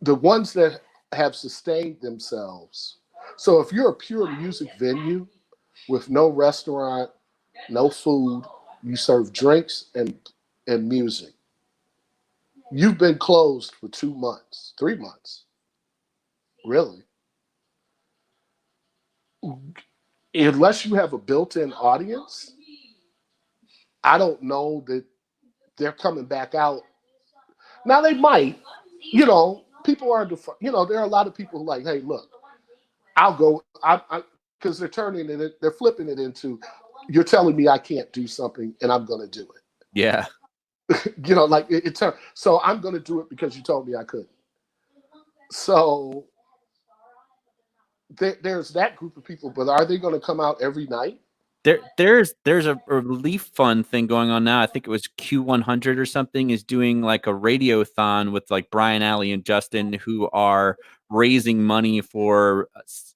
the ones that have sustained themselves. So if you're a pure music venue with no restaurant, no food, you serve drinks and music. You've been closed for 2 months, 3 months, really. Unless you have a built-in audience, I don't know that they're coming back out. Now they might, people are, there are a lot of people who like, hey, look, I'll go, because they're they're flipping it into, you're telling me I can't do something and I'm going to do it. Yeah. Like so I'm going to do it because you told me I couldn't. So there's that group of people, but are they going to come out every night? There's a relief fund thing going on now. I think it was Q100 or something is doing like a radiothon with like Brian Alley and Justin, who are raising money for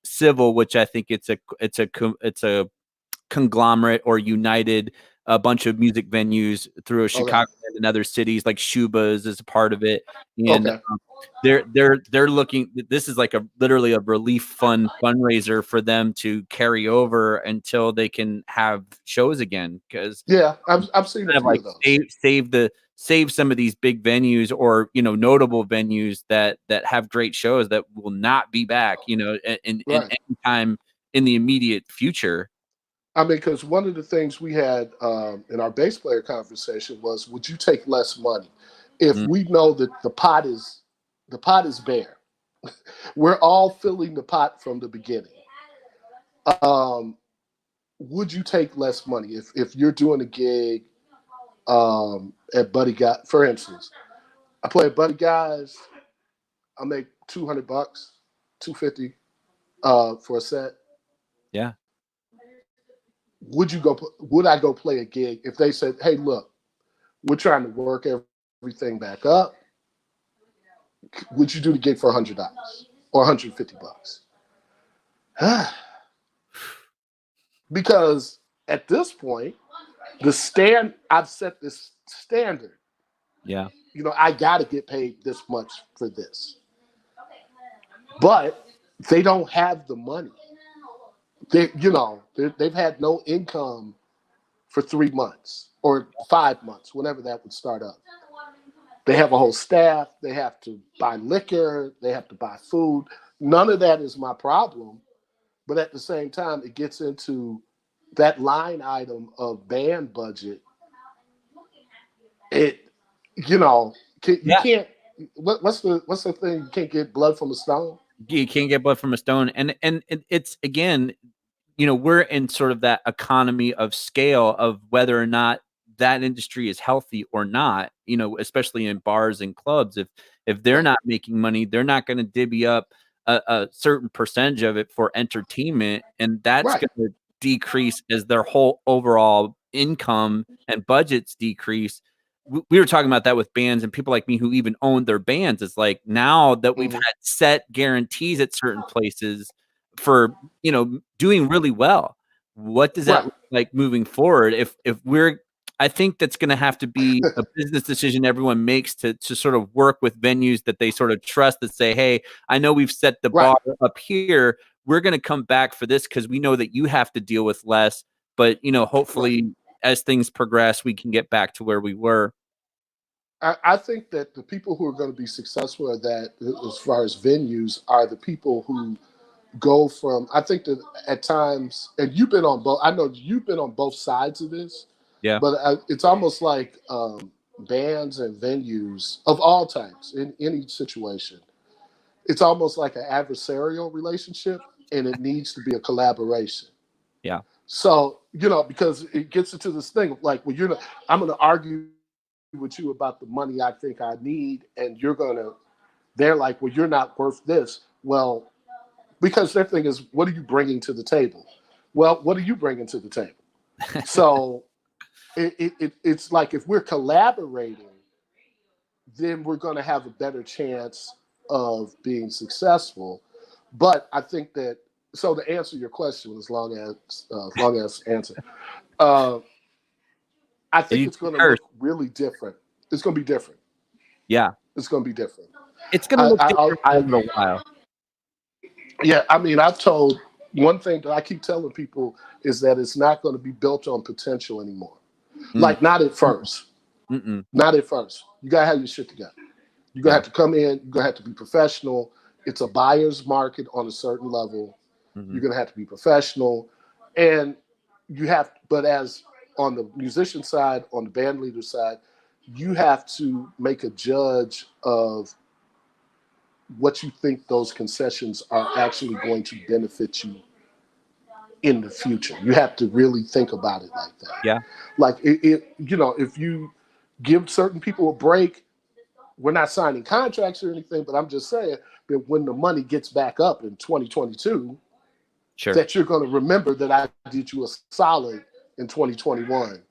Civil, which I think it's a conglomerate or united a bunch of music venues through Okay. Chicagoland and other cities, like Shuba's is a part of it, and Okay. they're looking. This is like literally a relief fund fundraiser for them to carry over until they can have shows again, because Yeah, I've seen a kind of few like of those. save some of these big venues or notable venues that have great shows that will not be back in Right. any time in the immediate future. I mean, because one of the things we had in our bass player conversation was, would you take less money if Mm. we know that the pot is bare? We're all filling the pot from the beginning. Um, would you take less money if you're doing a gig at Buddy Guy? For instance, I play at Buddy Guys. I make $200, $250 for a set. Yeah. Would I go play a gig if they said, hey, look, we're trying to work everything back up? Would you do the gig for $100 or $150? Because at this point, I've set this standard. Yeah. I got to get paid this much for this. But they don't have the money. They've had no income for 3 months or 5 months, whenever that would start up. They have a whole staff. They have to buy liquor. They have to buy food. None of that is my problem. But at the same time, it gets into that line item of band budget. It, you Yeah. can't. What's the thing? You can't get blood from a stone. You can't get blood from a stone. And it's, again, we're in sort of that economy of scale of whether or not that industry is healthy or not, especially in bars and clubs. If they're Right. not making money, they're not going to divvy up a certain percentage of it for entertainment. And that's Right. going to decrease as their whole overall income and budgets decrease. We were talking about that with bands and people like me who even own their bands. It's like, now that we've Mhm. had set guarantees at certain places for doing really well, what does that Right. look like moving forward? If we're I think that's going to have to be a business decision everyone makes to sort of work with venues that they sort of trust, that say, hey, I know we've set the Right. bar up here, we're going to come back for this because we know that you have to deal with less, but Right. hopefully as things progress we can get back to where we were. I think that the people who are going to be successful at that, as far as venues, are the people who go from. I think that at times, and you've been on both. I know you've been on both sides of this, Yeah. but it's almost like bands and venues of all types in any situation. It's almost like an adversarial relationship, and it needs to be a collaboration. Yeah. So, because it gets into this thing of like, well, I'm going to argue with you about the money I think I need, and they're like, well, you're not worth this. Well, because their thing is, what are you bringing to the table? Well, what are you bringing to the table? So it's like if we're collaborating, then we're going to have a better chance of being successful. But I think that, so to answer your question, as long as answer, uh, I think You it's going to curse. look really different. It's going to be different. Yeah. It's going to be different. It's going to look different for a little while. Yeah, I mean, I've told one thing that I keep telling people is that it's not going to be built on potential anymore. Like, not at first. Mm-mm. Not at first. You got to have your shit together. You're going to have to come in. You're going to have to be professional. It's a buyer's market on a certain level. Mm-hmm. You're going to have to be professional. And but as on the musician side, on the band leader side, you have to make a judge of what you think those concessions are actually going to benefit you in the future. You have to really think about it like that. Yeah. Like if you give certain people a break, we're not signing contracts or anything, but I'm just saying that when the money gets back up in 2022, Sure. that you're going to remember that I did you a solid in 2021.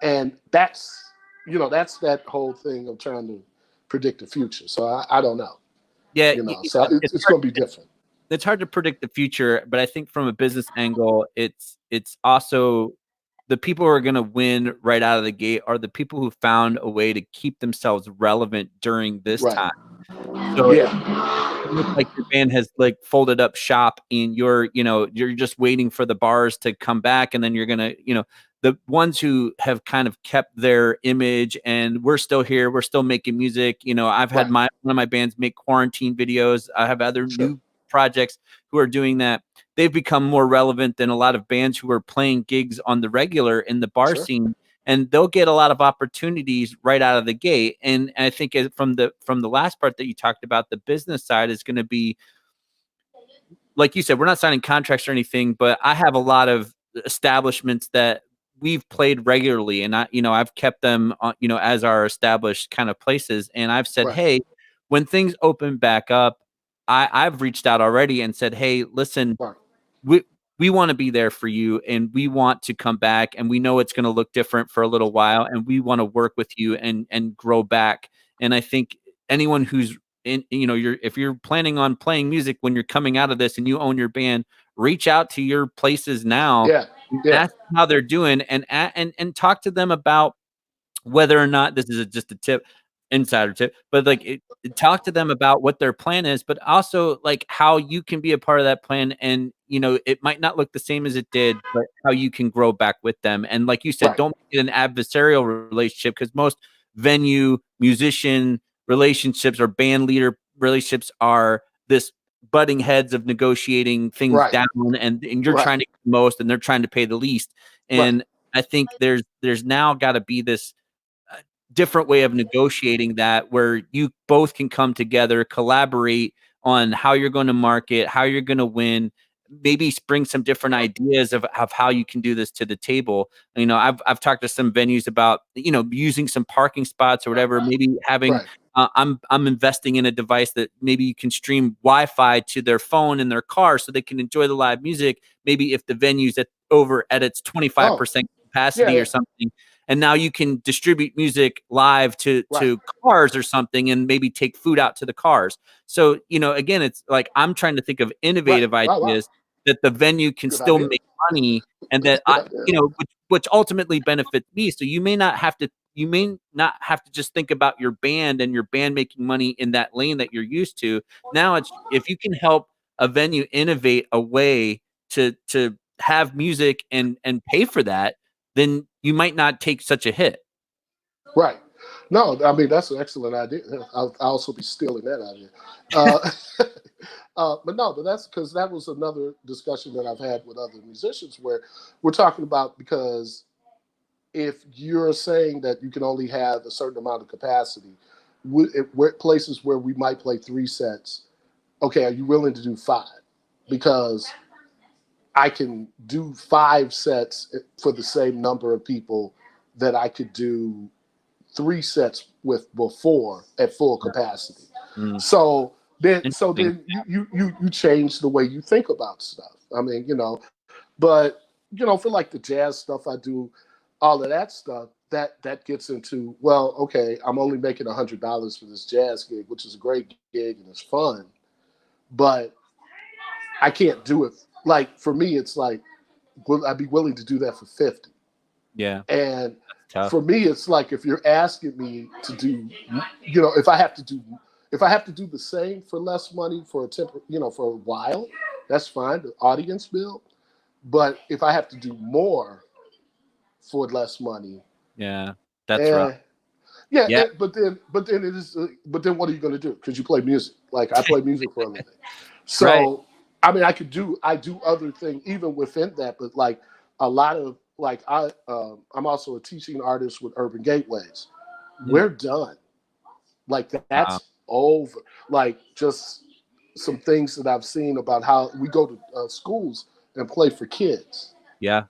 And that's that whole thing of trying to predict the future. So I don't know. Yeah. So it's going to be different. It's hard to predict the future, but I think from a business angle, it's also the people who are going to win right out of the gate are the people who found a way to keep themselves relevant during this time. So it looks like your band has like folded up shop and you're just waiting for the bars to come back, and then you're going to, the ones who have kind of kept their image and we're still here, we're still making music. I've had one of my bands make quarantine videos. I have other new projects who are doing that. They've become more relevant than a lot of bands who are playing gigs on the regular in the bar scene, and they'll get a lot of opportunities right out of the gate. And I think from the last part that you talked about, the business side is going to be, like you said, we're not signing contracts or anything, but I have a lot of establishments that we've played regularly, and I've kept them as our established kind of places. And I've said, hey, when things open back up, I've reached out already and said, hey, listen, we want to be there for you, and we want to come back, and we know it's going to look different for a little while, and we want to work with you and grow back. And I think anyone who's if you're planning on playing music when you're coming out of this and you own your band, reach out to your places now. Ask them how they're doing, and talk to them about whether or not this is just a tip, insider tip, but like talk to them about what their plan is, but also like how you can be a part of that plan. And it might not look the same as it did, but how you can grow back with them. And like you said, don't make it an adversarial relationship, because most venue musician relationships or band leader relationships are this butting heads of negotiating things down, and you're trying to get the most and they're trying to pay the least. And I think there's now got to be this different way of negotiating that, where you both can come together, collaborate on how you're going to market, how you're going to win, maybe bring some different ideas of how you can do this to the table. I've talked to some venues about, using some parking spots or whatever, maybe having, I'm investing in a device that maybe you can stream Wi-Fi to their phone in their car so they can enjoy the live music. Maybe if the venue's over at its 25% capacity or something, and now you can distribute music live to cars or something, and maybe take food out to the cars. So, again, it's like I'm trying to think of innovative ideas that the venue can still make money, and that which ultimately benefits me. So you may not have to just think about your band and your band making money in that lane that you're used to. Now it's, if you can help a venue innovate a way to have music and pay for that, then you might not take such a hit. Right. No, I mean that's an excellent idea. I'll also be stealing that idea. Uh, but that's because that was another discussion that I've had with other musicians where we're talking about, because if you're saying that you can only have a certain amount of capacity, places where we might play 3 sets, okay, are you willing to do 5? Because I can do 5 sets for the same number of people that I could do 3 sets with before at full capacity. Mm, So then interesting. you change the way you think about stuff. I mean, but for like the jazz stuff I do, all of that stuff, that gets into, well, okay, I'm only making $100 for this jazz gig, which is a great gig and it's fun, but I can't do it. Like for me, it's like, will I be willing to do that for 50? Yeah, And tough. for me, it's like, if you're asking me to do, if I have to do the same for less money for for a while, that's fine. The audience bill. But if I have to do more for less money, Yeah, that's rough. eh, yeah. Yeah, But then it is. But then what are you going to do? Because you play music. Like I play music for a living. right. So I mean, I do other things even within that. But like a lot of like I'm also a teaching artist with Urban Gateways. Mm, We're done. Like wow. that's over. Like just some things that I've seen about how we go to schools and play for kids. Yeah,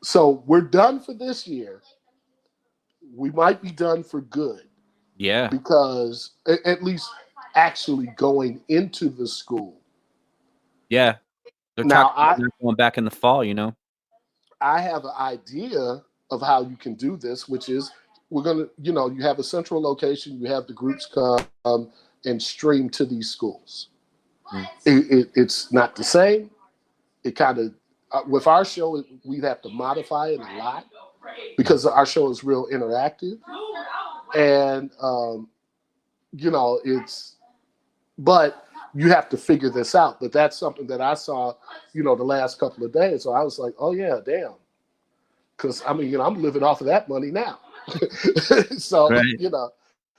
So we're done for this year. We might be done for good, yeah, because at least actually going into the school. yeah. They're Now talking about not going back in the fall. I have an idea of how you can do this, which is we're gonna, you have a central location, you have the groups come and stream to these schools. Mm, It's not the same. It kind of with our show, we'd have to modify it a lot mm. because our show is real interactive, and it's, but you have to figure this out. But that's something that I saw, the last couple of days. So I was like, oh yeah, damn, because I mean, I'm living off of that money now. So Right.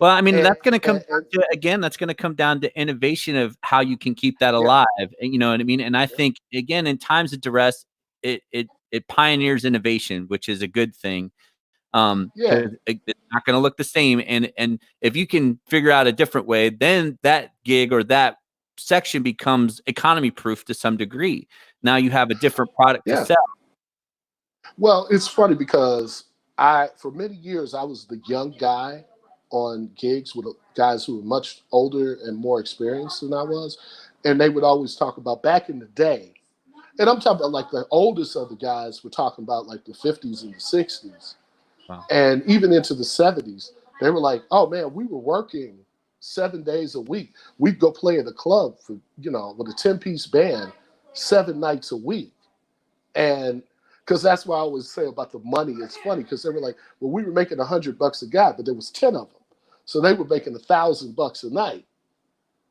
Well, I mean, and, that's gonna come and, down and to again, that's gonna come down to innovation of how you can keep that yeah, alive, and you know what I mean? And I yeah, think, again, in times of duress, it pioneers innovation, which is a good thing, yeah, 'cause it's not gonna look the same, and if you can figure out a different way, then that gig or that section becomes economy proof to some degree. Now you have a different product to yeah. sell. Well, it's funny because for many years, I was the young guy on gigs with guys who were much older and more experienced than I was. And they would always talk about back in the day. And I'm talking about like the oldest of the guys were talking about like the 50s and the 60s. Wow. And even into the 70s, they were like, oh man, we were working 7 days a week. We'd go play at a club for, with a 10-piece band 7 nights a week. And because that's what I always say about the money. It's funny because they were like, well, we were making $100 a guy, but there was 10 of them. So they were making $1,000 a night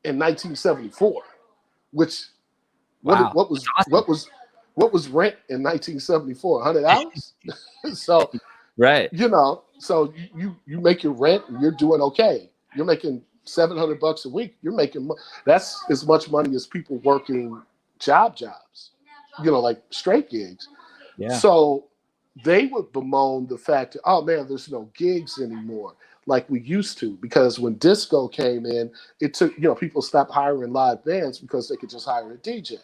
in 1974, which Wow. what That's was awesome. rent in 1974? $100. So Right. you make your rent and you're doing okay. You're making $700 a week. You're making that's as much money as people working jobs, like straight gigs. Yeah. So they would bemoan the fact that, oh man, there's no gigs anymore like we used to, because when disco came in, it took, people stopped hiring live bands because they could just hire a DJ.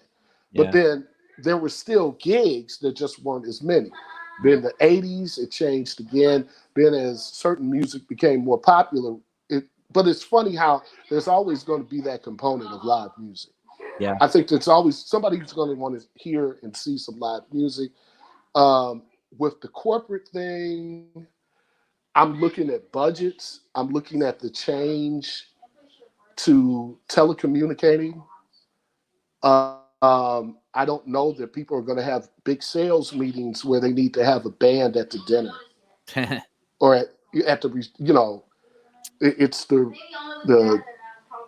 But Yeah. then there were still gigs that just weren't as many. Mm. Then the 80s, it changed again. Then as certain music became more popular, but it's funny how there's always going to be that component of live music. Yeah. I think there's always somebody who's going to want to hear and see some live music. Um, with the corporate thing, I'm looking at budgets. I'm looking at the change to telecommunicating. I don't know that people are going to have big sales meetings where they need to have a band at the dinner or at the, it's the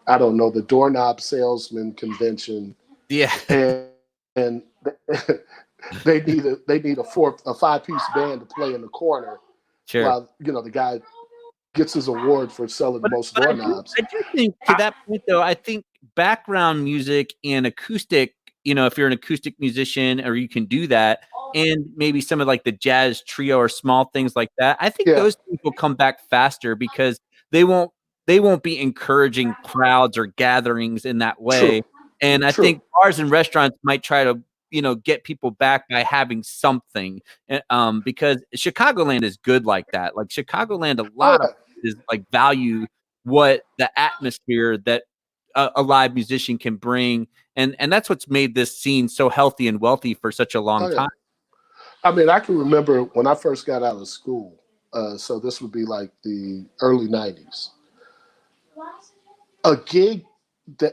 I don't know, the doorknob salesman convention, Yeah. and they need a 5-piece band to play in the corner Sure. while the guy. gets his award for selling the most But doorknobs. I do think to that point though, I think background music and acoustic, if you're an acoustic musician or you can do that, and maybe some of like the jazz trio or small things like that, I think Yeah, those things will come back faster because they won't they won't be encouraging crowds or gatherings in that true, way. And I true. think bars and restaurants might try to, get people back by having something. Because Chicagoland is good like that. Like Chicagoland, a Oh lot of yeah, is like value what the atmosphere that a live musician can bring, and that's what's made this scene so healthy and wealthy for such a long oh yeah. time. I mean, I can remember when I first got out of school. So this would be like the early '90s. A gig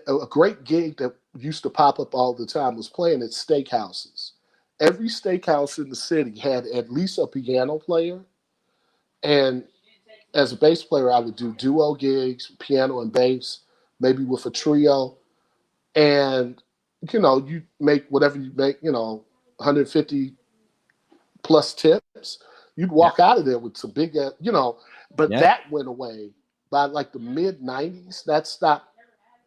a great gig that used to pop up all the time was playing at steakhouses. Every steakhouse in the city had at least a piano player, and as a bass player, I would do duo gigs, piano and bass, maybe with a trio, and you make whatever you make, 150 plus tips. You'd Yeah, walk out of there with some big, but yeah. that went away by like the mid '90s. That stopped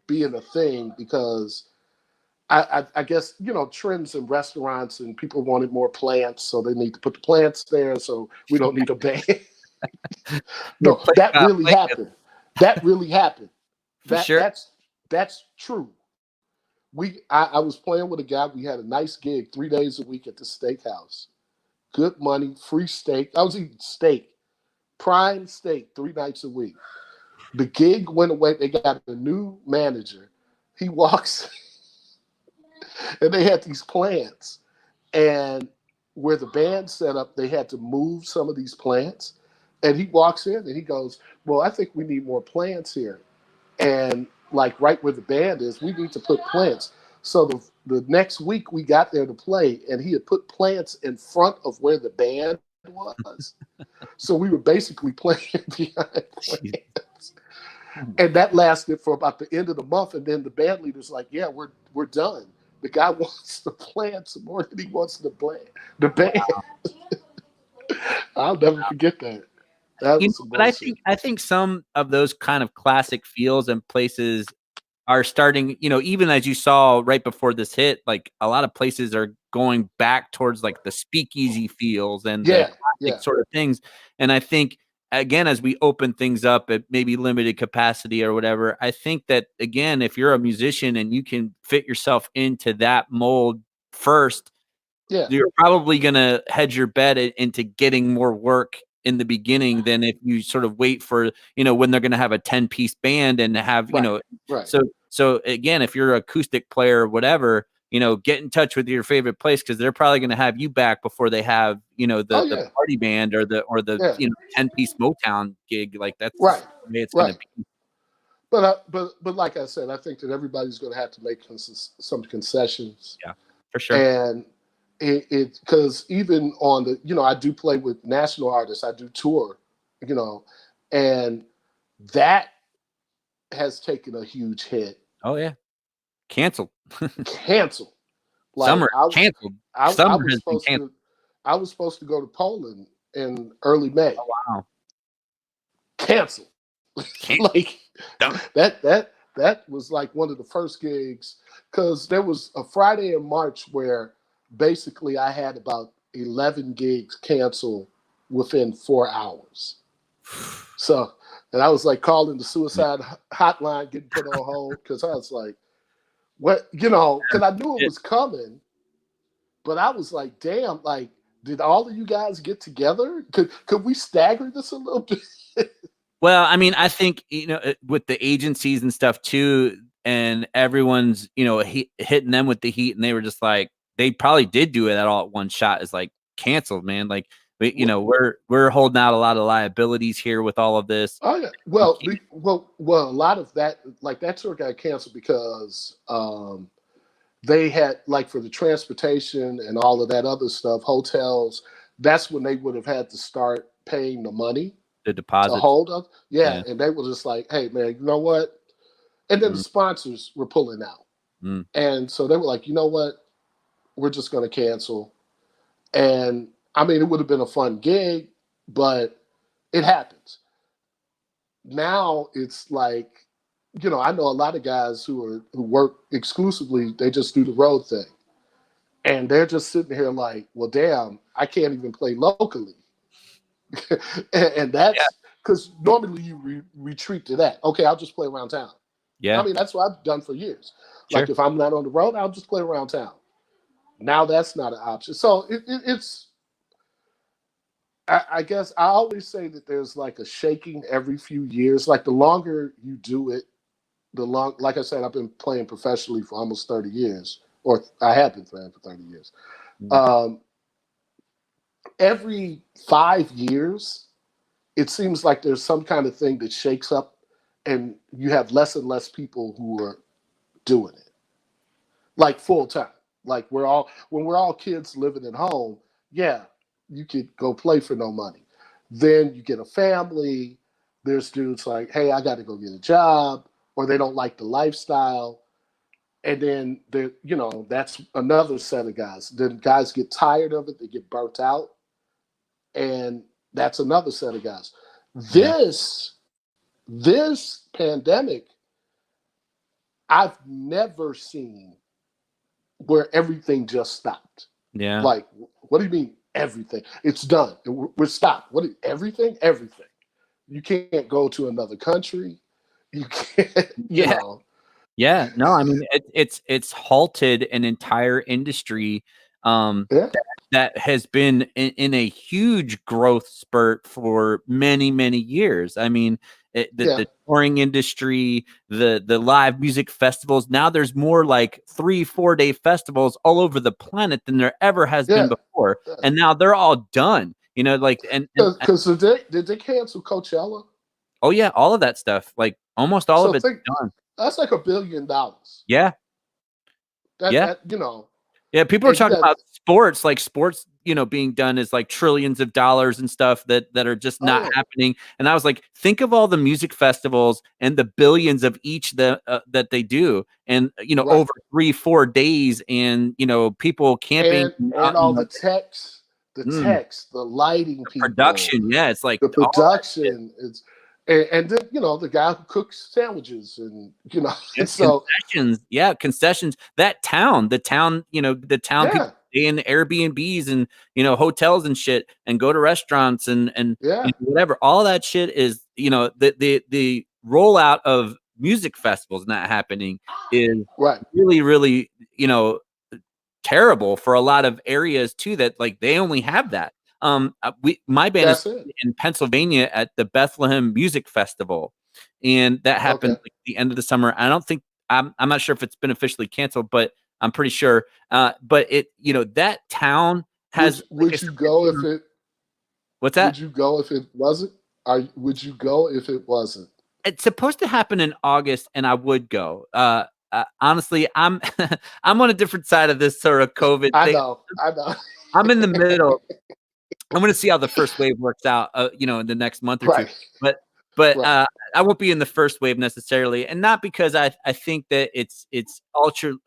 being a thing because I guess trends in restaurants and people wanted more plants, so they need to put the plants there. So we don't need a band. Yeah, No, that really play happened. That really happened. for That sure. that's true. I was playing with a guy. We had a nice gig 3 days a week at the steakhouse. Good money, free steak. I was eating steak, prime steak, 3 nights a week. The gig went away. They got a new manager. He walks, and they had these plants. And where the band set up, they had to move some of these plants. And he walks in and he goes, "Well, I think we need more plants here." And like right where the band is, we need to put plants. So the next week we got there to play, and he had put plants in front of where the band was. So we were basically playing behind Jeez. plants. And that lasted for about the end of the month. And then the band leader's like, "Yeah, we're done. The guy wants the plants more than he wants the band." I'll never forget that. That was some But I bullshit. think some of those kind of classic feels and places are starting, even as you saw right before this hit, like a lot of places are going back towards like the speakeasy feels and the Yeah, classic yeah, sort of things. And I think again, as we open things up at maybe limited capacity or whatever, I think that again, if you're a musician and you can fit yourself into that mold first, yeah. you're probably gonna hedge your bet into getting more work in the beginning than if you sort of wait for, when they're gonna have a 10-piece band and have, Right, right. so again, if you're an acoustic player or whatever, get in touch with your favorite place because they're probably gonna have you back before they have, Oh the yeah, party band or the yeah. 10-piece Motown gig. Like that's just Right, the way it's gonna right. be. But like I said, I think that everybody's going to have to make some concessions, Yeah, for sure. and it because even on the I do play with national artists. I do tour, you know, and that has taken a huge hit. Oh yeah. Canceled. Canceled. Like Summer canceled. I Summer was has been supposed canceled. to I was supposed to go to Poland in early May. Oh wow. Canceled. Can't Like done. that was like one of the first gigs because there was a Friday in March where basically I had about 11 gigs canceled within 4 hours. So, and I was like calling the suicide hotline, getting put on hold because I was like, what, because I knew it was coming, but I was like, damn, like, did all of you guys get together? Could we stagger this a little bit? Well, I mean, I think, with the agencies and stuff too, and everyone's, hitting them with the heat, and they were just like, they probably did do it at all at one shot. Is like canceled, man. Like, we're holding out a lot of liabilities here with all of this. Oh yeah. We Well, can't- a lot of that, like that tour got canceled because they had like for the transportation and all of that other stuff, hotels. That's when they would have had to start paying the money the to deposits. hold up. Yeah, Yeah. and they were just like, "Hey, man, you know what?" And then the Mm, sponsors were pulling out, mm. and so they were like, "You know what? We're just going to cancel." And I mean, it would have been a fun gig, but it happens. now it's like, I know a lot of guys who work exclusively, they just do the road thing. And they're just sitting here like, well, damn, I can't even play locally. And Yeah. that's because normally you retreat to that. Okay, I'll just play around town. I Yeah. mean, that's what I've done for years. Like, Sure. if I'm not on the road, I'll just play around town. Now that's not an option. So it's, I guess I always say that there's like a shaking every few years. Like, the longer you do it, like I said, I've been playing professionally for almost 30 years, or I have been playing for 30 years. Mm. Um, every 5 years, it seems like there's some kind of thing that shakes up, and you have less and less people who are doing it like full time. Like, when we're all kids living at home, yeah, you could go play for no money. Then you get a family. There's dudes like, hey, I got to go get a job, or they don't like the lifestyle. And then that's another set of guys. Then guys get tired of it, they get burnt out, and that's another set of guys. Yeah. This pandemic, I've never seen where everything just stopped. Yeah. Like, what do you mean everything? It's done. We're stopped. Everything? Everything. You can't go to another country. You can't, Yeah. Yeah. No, I mean, it's halted an entire industry Yeah. that has been in a huge growth spurt for many, many years. I mean, the touring industry, the live music festivals. Now there's more like 3-4 day festivals all over the planet than there ever has been before, and now they're all done. Like because did they cancel Coachella? Oh yeah, all of that stuff. Like almost all of it's done. That's like $1 billion. Yeah. That Yeah, people are talking about sports, like sports, being done is like trillions of dollars and stuff that are just not happening. And I was like, think of all the music festivals and the billions of each that they do, and over 3-4 days, and people camping and all the techs, the lighting people, production. Yeah, it's like the production. It's and then the guy who cooks sandwiches, and so concessions. Yeah, concessions. The town people stay in Airbnbs and hotels and shit, and go to restaurants and whatever. All that shit is the rollout of music festivals not happening is really, really terrible for a lot of areas too, that like they only have that. My band is in Pennsylvania at the Bethlehem Music Festival, and that happened like the end of the summer. I don't think I'm not sure if it's been officially canceled, but I'm pretty sure. But that town has. Would you go if it? What's that? Would you go if it wasn't? Would you go if it wasn't? It's supposed to happen in August, and I would go. Honestly, I'm I'm on a different side of this sort of COVID thing. I know. I'm in the middle. I'm going to see how the first wave works out, in the next month or two. But I won't be in the first wave necessarily, and not because I think that it's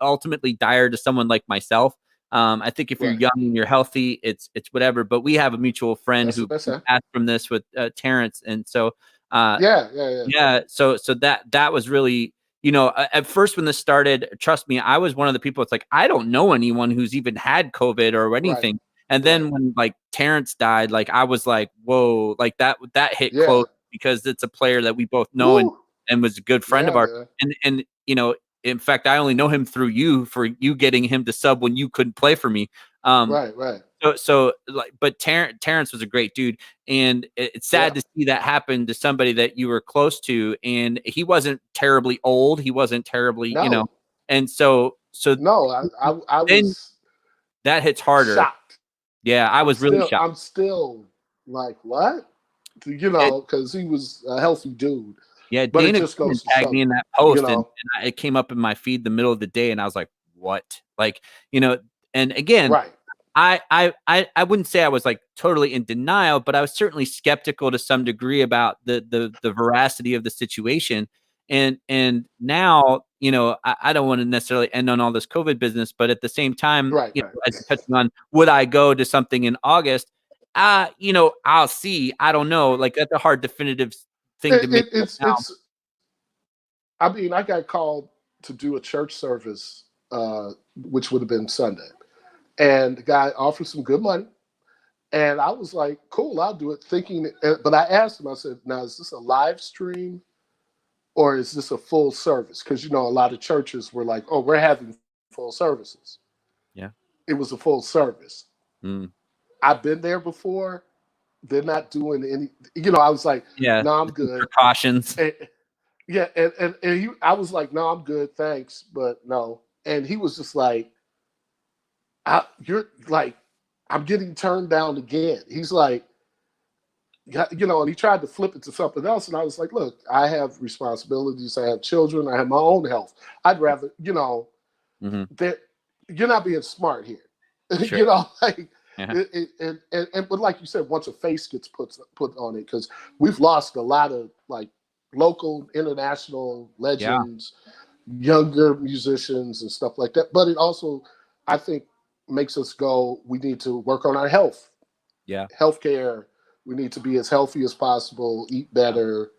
ultimately dire to someone like myself. I think if you're young and you're healthy, it's whatever. But we have a mutual friend who passed from this with Terrence, and so So that was really. At first when this started, trust me, I was one of the people. It's like, I don't know anyone who's even had COVID or anything. And then when like Terrence died, like I was like, whoa, like that hit close, because it's a player that we both know and was a good friend of ours. And in fact, I only know him through you, for you getting him to sub when you couldn't play for me. So like, but Terrence was a great dude, and it's sad to see that happen to somebody that you were close to, and he wasn't terribly old, he wasn't terribly, and so I was that hits harder. Shocked. Yeah, I was really shocked. I'm still like, what? Because he was a healthy dude. Yeah, but Dana just tagged me in that post, and it came up in my feed the middle of the day, and I was like, what? Like, and again, I wouldn't say I was like totally in denial, but I was certainly skeptical to some degree about the veracity of the situation. And now, I don't want to necessarily end on all this COVID business, but at the same time, as touching on, would I go to something in August? I'll see. I don't know. Like, that's a hard definitive thing to make now. It's. I mean, I got called to do a church service, which would have been Sunday, and the guy offered some good money, and I was like, "Cool, I'll do it." Thinking, but I asked him. I said, "Now, is this a live stream or is this a full service?" Because a lot of churches were like, "Oh, we're having full services." Yeah, it was a full service. Mm. I've been there before. They're not doing any. I was like, Yeah, "No, I'm good." precautions. Yeah, I was like, "No, I'm good, thanks," but no. And he was just like, "You're like, I'm getting turned down again." He's like, and he tried to flip it to something else, and I was like, "Look, I have responsibilities. I have children. I have my own health. I'd rather, that you're not being smart here." Sure. Like, Yeah. but like you said, once a face gets put on it, because we've lost a lot of like local, international legends, younger musicians and stuff like that. But it also, I think, makes us go, we need to work on our health. Yeah. Healthcare. We need to be as healthy as possible, eat better,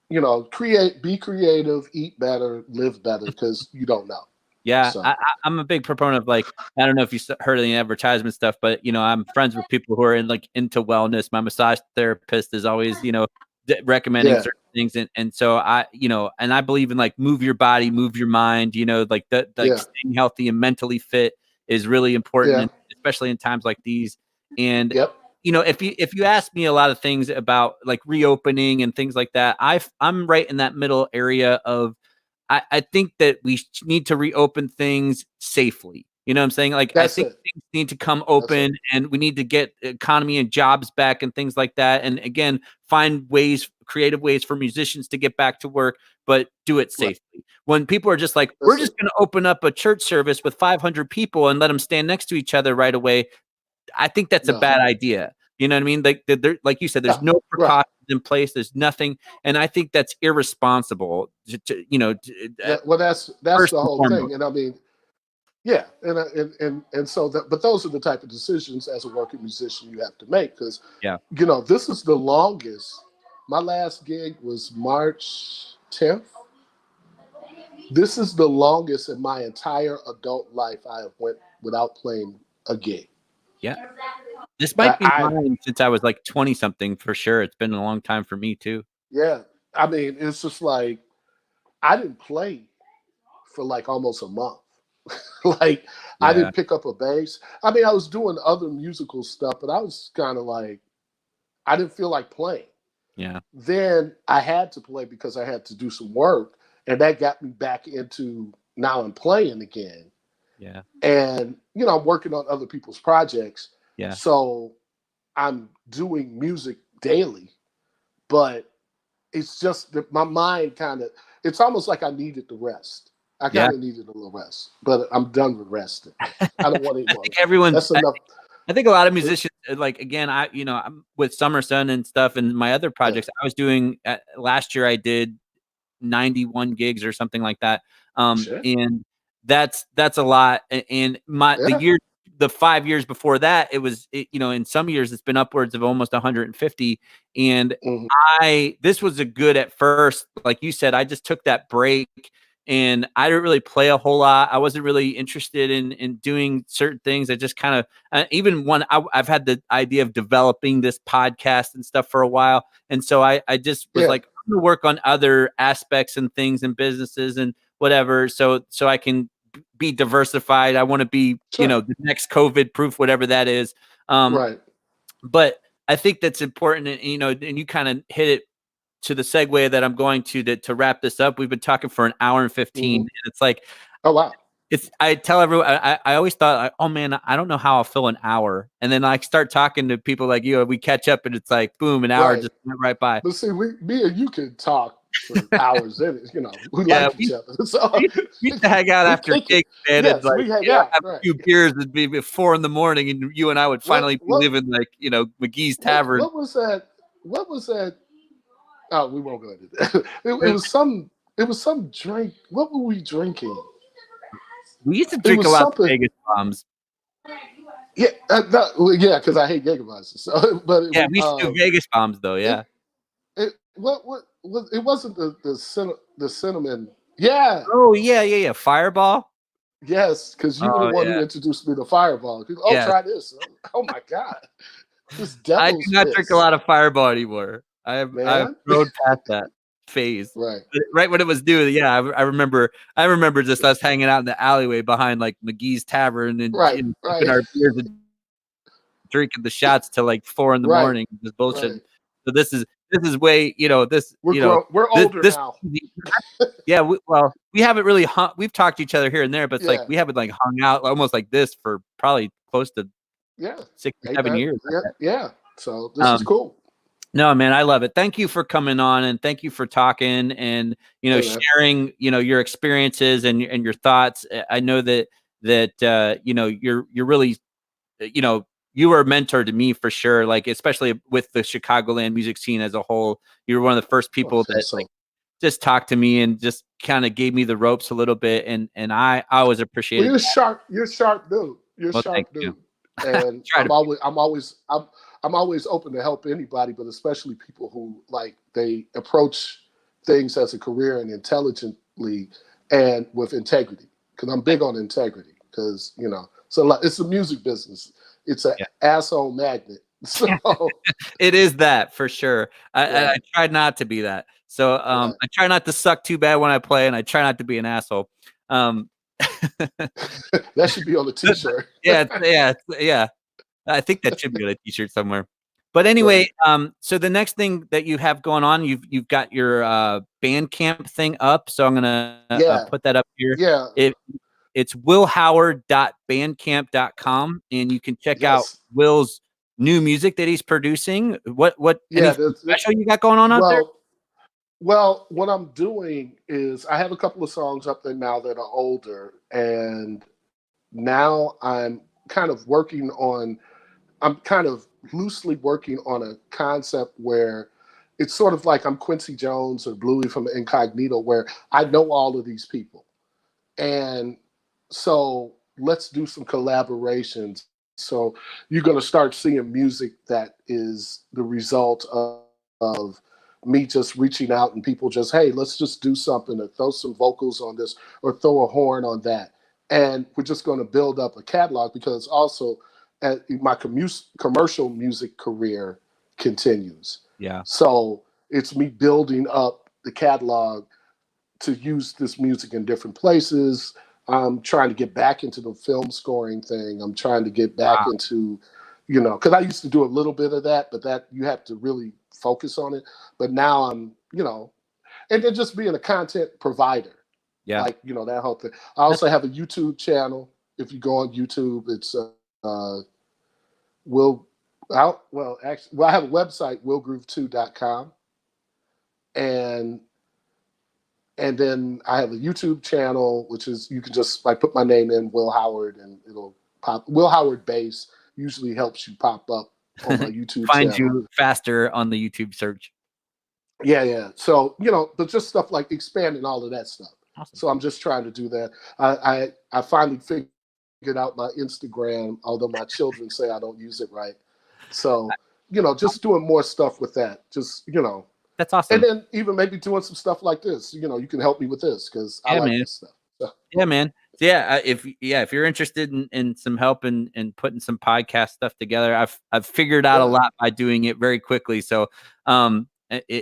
be creative, eat better, live better, because you don't know. Yeah, So. I'm a big proponent of, like, I don't know if you heard of the advertisement stuff, but I'm friends with people who are into wellness. My massage therapist is always recommending certain things, and so and I believe in like move your body, move your mind. Staying healthy and mentally fit is really important, especially in times like these. And if you ask me a lot of things about like reopening and things like that, I'm right in that middle area of. I think that we need to reopen things safely. You know what I'm saying? Like, I think things need to come open and we need to get economy and jobs back and things like that. And again, find creative ways for musicians to get back to work, but do it safely. Right. When people are just like, we're just going to open up a church service with 500 people and let them stand next to each other right away, I think that's a bad idea. You know what I mean? Like you said, there's no precautions in place. There's nothing, and I think that's irresponsible. Well, that's the whole thing, and I mean, and so but those are the type of decisions as a working musician you have to make, because this is the longest. My last gig was March 10th. This is the longest in my entire adult life I have went without playing a gig. Yeah. This might be mine since I was like 20 something for sure. It's been a long time for me too. Yeah. I mean, it's just like, I didn't play for like almost a month. I didn't pick up a bass. I mean, I was doing other musical stuff, but I was kind of like, I didn't feel like playing. Yeah. Then I had to play because I had to do some work, and that got me back into, now I'm playing again. Yeah. And, I'm working on other people's projects. Yeah. So I'm doing music daily, but it's just that my mind it's almost like I needed the rest. I kind of needed a little rest, but I'm done with resting. I don't want any more. That's enough. I think a lot of musicians, like, again, I'm with Summer Sun and stuff and my other projects. I was doing last year, I did 91 gigs or something like that. And that's a lot. And the 5 years before that, it was, in some years it's been upwards of almost 150. And this was a good at first, like you said, I just took that break and I didn't really play a whole lot. I wasn't really interested in doing certain things. I just kind of, even when I've had the idea of developing this podcast and stuff for a while. And so I just was like, I'm going to work on other aspects and things and businesses and whatever. So I can be diversified. I want to be, the next COVID proof, whatever that is. Right. But I think that's important. And you kind of hit it to the segue that I'm going to wrap this up. We've been talking for an hour and 15. And it's like, oh, wow. I tell everyone, I always thought, oh man, I don't know how I'll fill an hour. And then I start talking to people like you, and we catch up and it's like, boom, an hour just went right by. But see, me and you can talk for hours in it, we like each other. So we used to hang out after gigs, man. Yes, and we hang out, have a few beers. It'd be 4 a.m. and you and I would finally be living like, McGee's Tavern. What was that? Oh, we won't go into that. It was some drink. What were we drinking? We used to drink a lot of Vegas bombs. Yeah, because I hate Jägermeisters. So, we used to do Vegas bombs though. Yeah. What it wasn't the cinnamon. Yeah. Oh yeah. Fireball. Yes, because you were the Oh one who yeah. introduced me to Fireball. Oh, Yes. try this. Oh my God. This I do devil's not drink a piss, lot of Fireball anymore. I've man. grown past that phase. Right. But right when it was due, yeah, I remember just us hanging out in the alleyway behind like McGee's Tavern and Right. sipping Right. our beers and drinking the shots till like 4 in the Right. morning, just bullshit. Right. So this is way, We're this, older this now. yeah, we haven't really we've talked to each other here and there, but it's like Yeah. we haven't like hung out almost like this for probably close to Yeah. 6 or Ain't 7 that? years. Yeah. Yeah. So this is Um, cool. No, man, I love it. Thank you for coming on and thank you for talking and, Hey, man. sharing, your experiences and your thoughts. I know that you're really, you were a mentor to me for sure. Like, especially with the Chicagoland music scene as a whole, you were one of the first people Okay, that so like just talked to me and just kind of gave me the ropes a little bit. And I always well, appreciated that. you're a sharp dude. You're a Well, thank sharp you. dude. And Try to be. I'm always open to help anybody, but especially people who like they approach things as a career and intelligently and with integrity. Because I'm big on integrity. Because so it's a music business. It's an Yeah. asshole magnet. So It is that for sure. I right, try not to be that. So right. I try not to suck too bad when I play, and I try not to be an asshole. Um, That should be on the T-shirt. yeah. I think that should be on a T-shirt somewhere. But anyway, Right. So the next thing that you have going on, you've got your Bandcamp thing up. So I'm gonna Yeah, put that up here. yeah, It's willhoward.bandcamp.com, and you can check out yes, Will's new music that he's producing. What yeah. anything special you got going on out there? Well, what I'm doing is I have a couple of songs up there now that are older, and now I'm kind of loosely working on a concept where it's sort of like I'm Quincy Jones or Bluey from Incognito, where I know all of these people. And so let's do some collaborations. So you're going to start seeing music that is the result of me just reaching out and people just, hey, let's just do something or throw some vocals on this or throw a horn on that. And we're just going to build up a catalog because also my commercial music career continues. Yeah. So it's me building up the catalog to use this music in different places. I'm trying to get back into the film scoring thing. I'm trying to get back Wow. into, because I used to do a little bit of that, but that you have to really focus on it. But now and then just being a content provider, Yeah. like, that whole thing. I also have a YouTube channel. If you go on YouTube, it's I have a website, willgroove2.com. And then I have a YouTube channel, which is you can just like put my name in, Will Howard, and it'll pop. Will Howard Bass usually helps you pop up on my YouTube Find channel. you faster on the YouTube search. Yeah. So but just stuff like expanding all of that stuff. Awesome. So I'm just trying to do that. I finally figured out my Instagram, although my children say I don't use it right. So just doing more stuff with that. Just That's awesome. And then even maybe doing some stuff like this. You can help me with this because I like this stuff. So. Yeah, man. Yeah, if you're interested in some help in putting some podcast stuff together, I've figured out a lot by doing it very quickly. So, and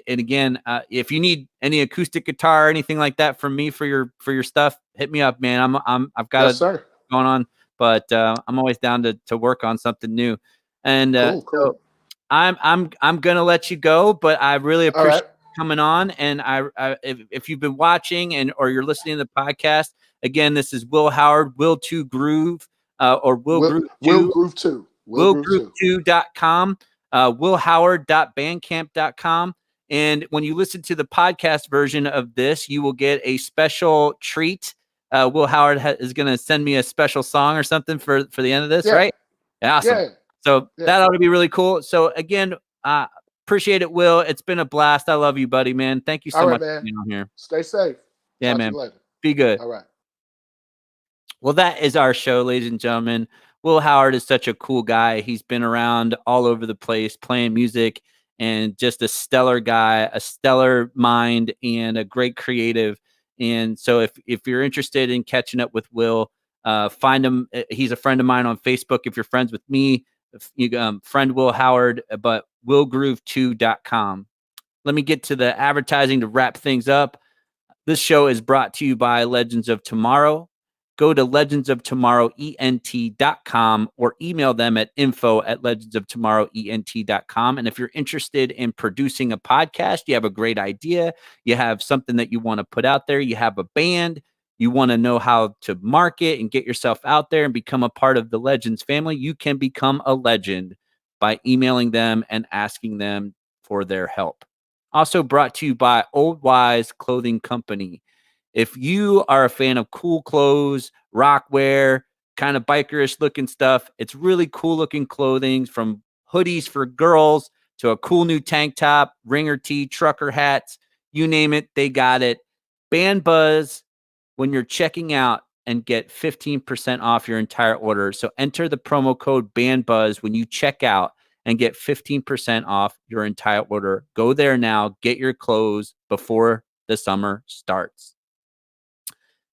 again, if you need any acoustic guitar or anything like that from me for your stuff, hit me up, man. I've got yes, sir. going on, but I'm always down to work on something new. And cool. So I'm gonna let you go, but I really appreciate coming on. And if you've been watching or you're listening to the podcast, again, this is Will Howard, Will2Groove, or Will Groove 2. Willgroove2.com, willhoward.bandcamp.com. And when you listen to the podcast version of this, you will get a special treat. Will Howard is going to send me a special song or something for the end of this, right? Awesome. Yeah. So that ought to be really cool. So again, appreciate it, Will. It's been a blast. I love you, buddy, man. Thank you so much for being on here. Stay safe. Yeah, Talk man. to you later. Be good. All right. Well, that is our show, ladies and gentlemen. Will Howard is such a cool guy. He's been around all over the place playing music and just a stellar guy, a stellar mind, and a great creative. And so if you're interested in catching up with Will, find him. He's a friend of mine on Facebook. If you're friends with me, you friend Will Howard, but willgroove2.com. Let me get to the advertising to wrap things up. This show is brought to you by Legends of Tomorrow. Go to legendsoftomorrowent.com or email them at info@legendsoftomorrowent.com. And if you're interested in producing a podcast, you have a great idea, you have something that you want to put out there, you have a band, you want to know how to market and get yourself out there and become a part of the Legends family, you can become a legend by emailing them and asking them for their help. Also brought to you by Old Wise Clothing Company. If you are a fan of cool clothes, rock wear, kind of bikerish looking stuff, it's really cool looking clothing, from hoodies for girls to a cool new tank top, ringer tee, trucker hats, you name it, they got it. Band Buzz when you're checking out and get 15% off your entire order. So enter the promo code BandBuzz when you check out and get 15% off your entire order. Go there now, get your clothes before the summer starts.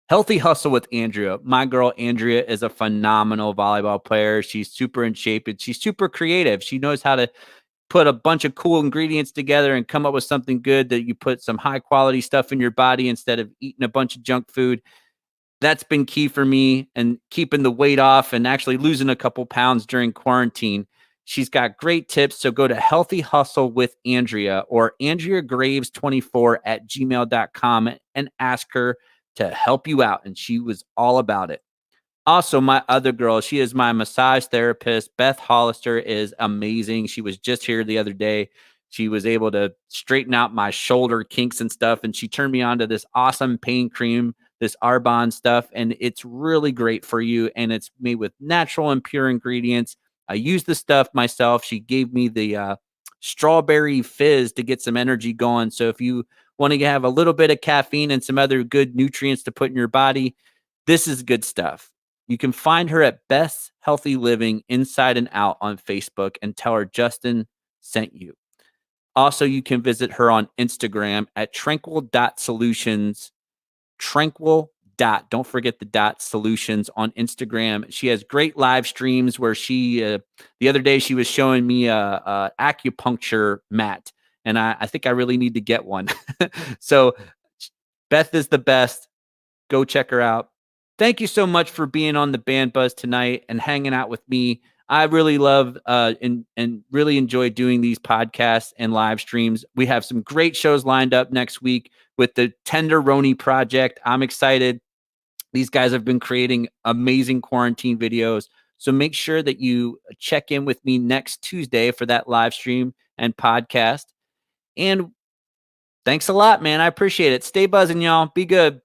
Healthy Hustle with Andrea. My girl Andrea is a phenomenal volleyball player. She's super in shape and she's super creative. She knows how to put a bunch of cool ingredients together and come up with something good that you put some high quality stuff in your body instead of eating a bunch of junk food. That's been key for me and keeping the weight off and actually losing a couple pounds during quarantine. She's got great tips. So go to Healthy Hustle with Andrea or AndreaGraves24@gmail.com and ask her to help you out. And she was all about it. Also, my other girl, she is my massage therapist. Beth Hollister is amazing. She was just here the other day. She was able to straighten out my shoulder kinks and stuff. And she turned me on to this awesome pain cream, this Arbonne stuff. And it's really great for you. And it's made with natural and pure ingredients. I use the stuff myself. She gave me the strawberry fizz to get some energy going. So if you want to have a little bit of caffeine and some other good nutrients to put in your body, this is good stuff. You can find her at Best Healthy Living Inside and Out on Facebook and tell her Justin sent you. Also, you can visit her on Instagram at tranquil.solutions. Don't forget the dot solutions on Instagram. She has great live streams where she, the other day, she was showing me a acupuncture mat. And I think I really need to get one. So Beth is the best. Go check her out. Thank you so much for being on the Band Buzz tonight and hanging out with me. I really love and really enjoy doing these podcasts and live streams. We have some great shows lined up next week with the Tenderoni Project. I'm excited. These guys have been creating amazing quarantine videos. So make sure that you check in with me next Tuesday for that live stream and podcast. And thanks a lot, man. I appreciate it. Stay buzzing, y'all. Be good.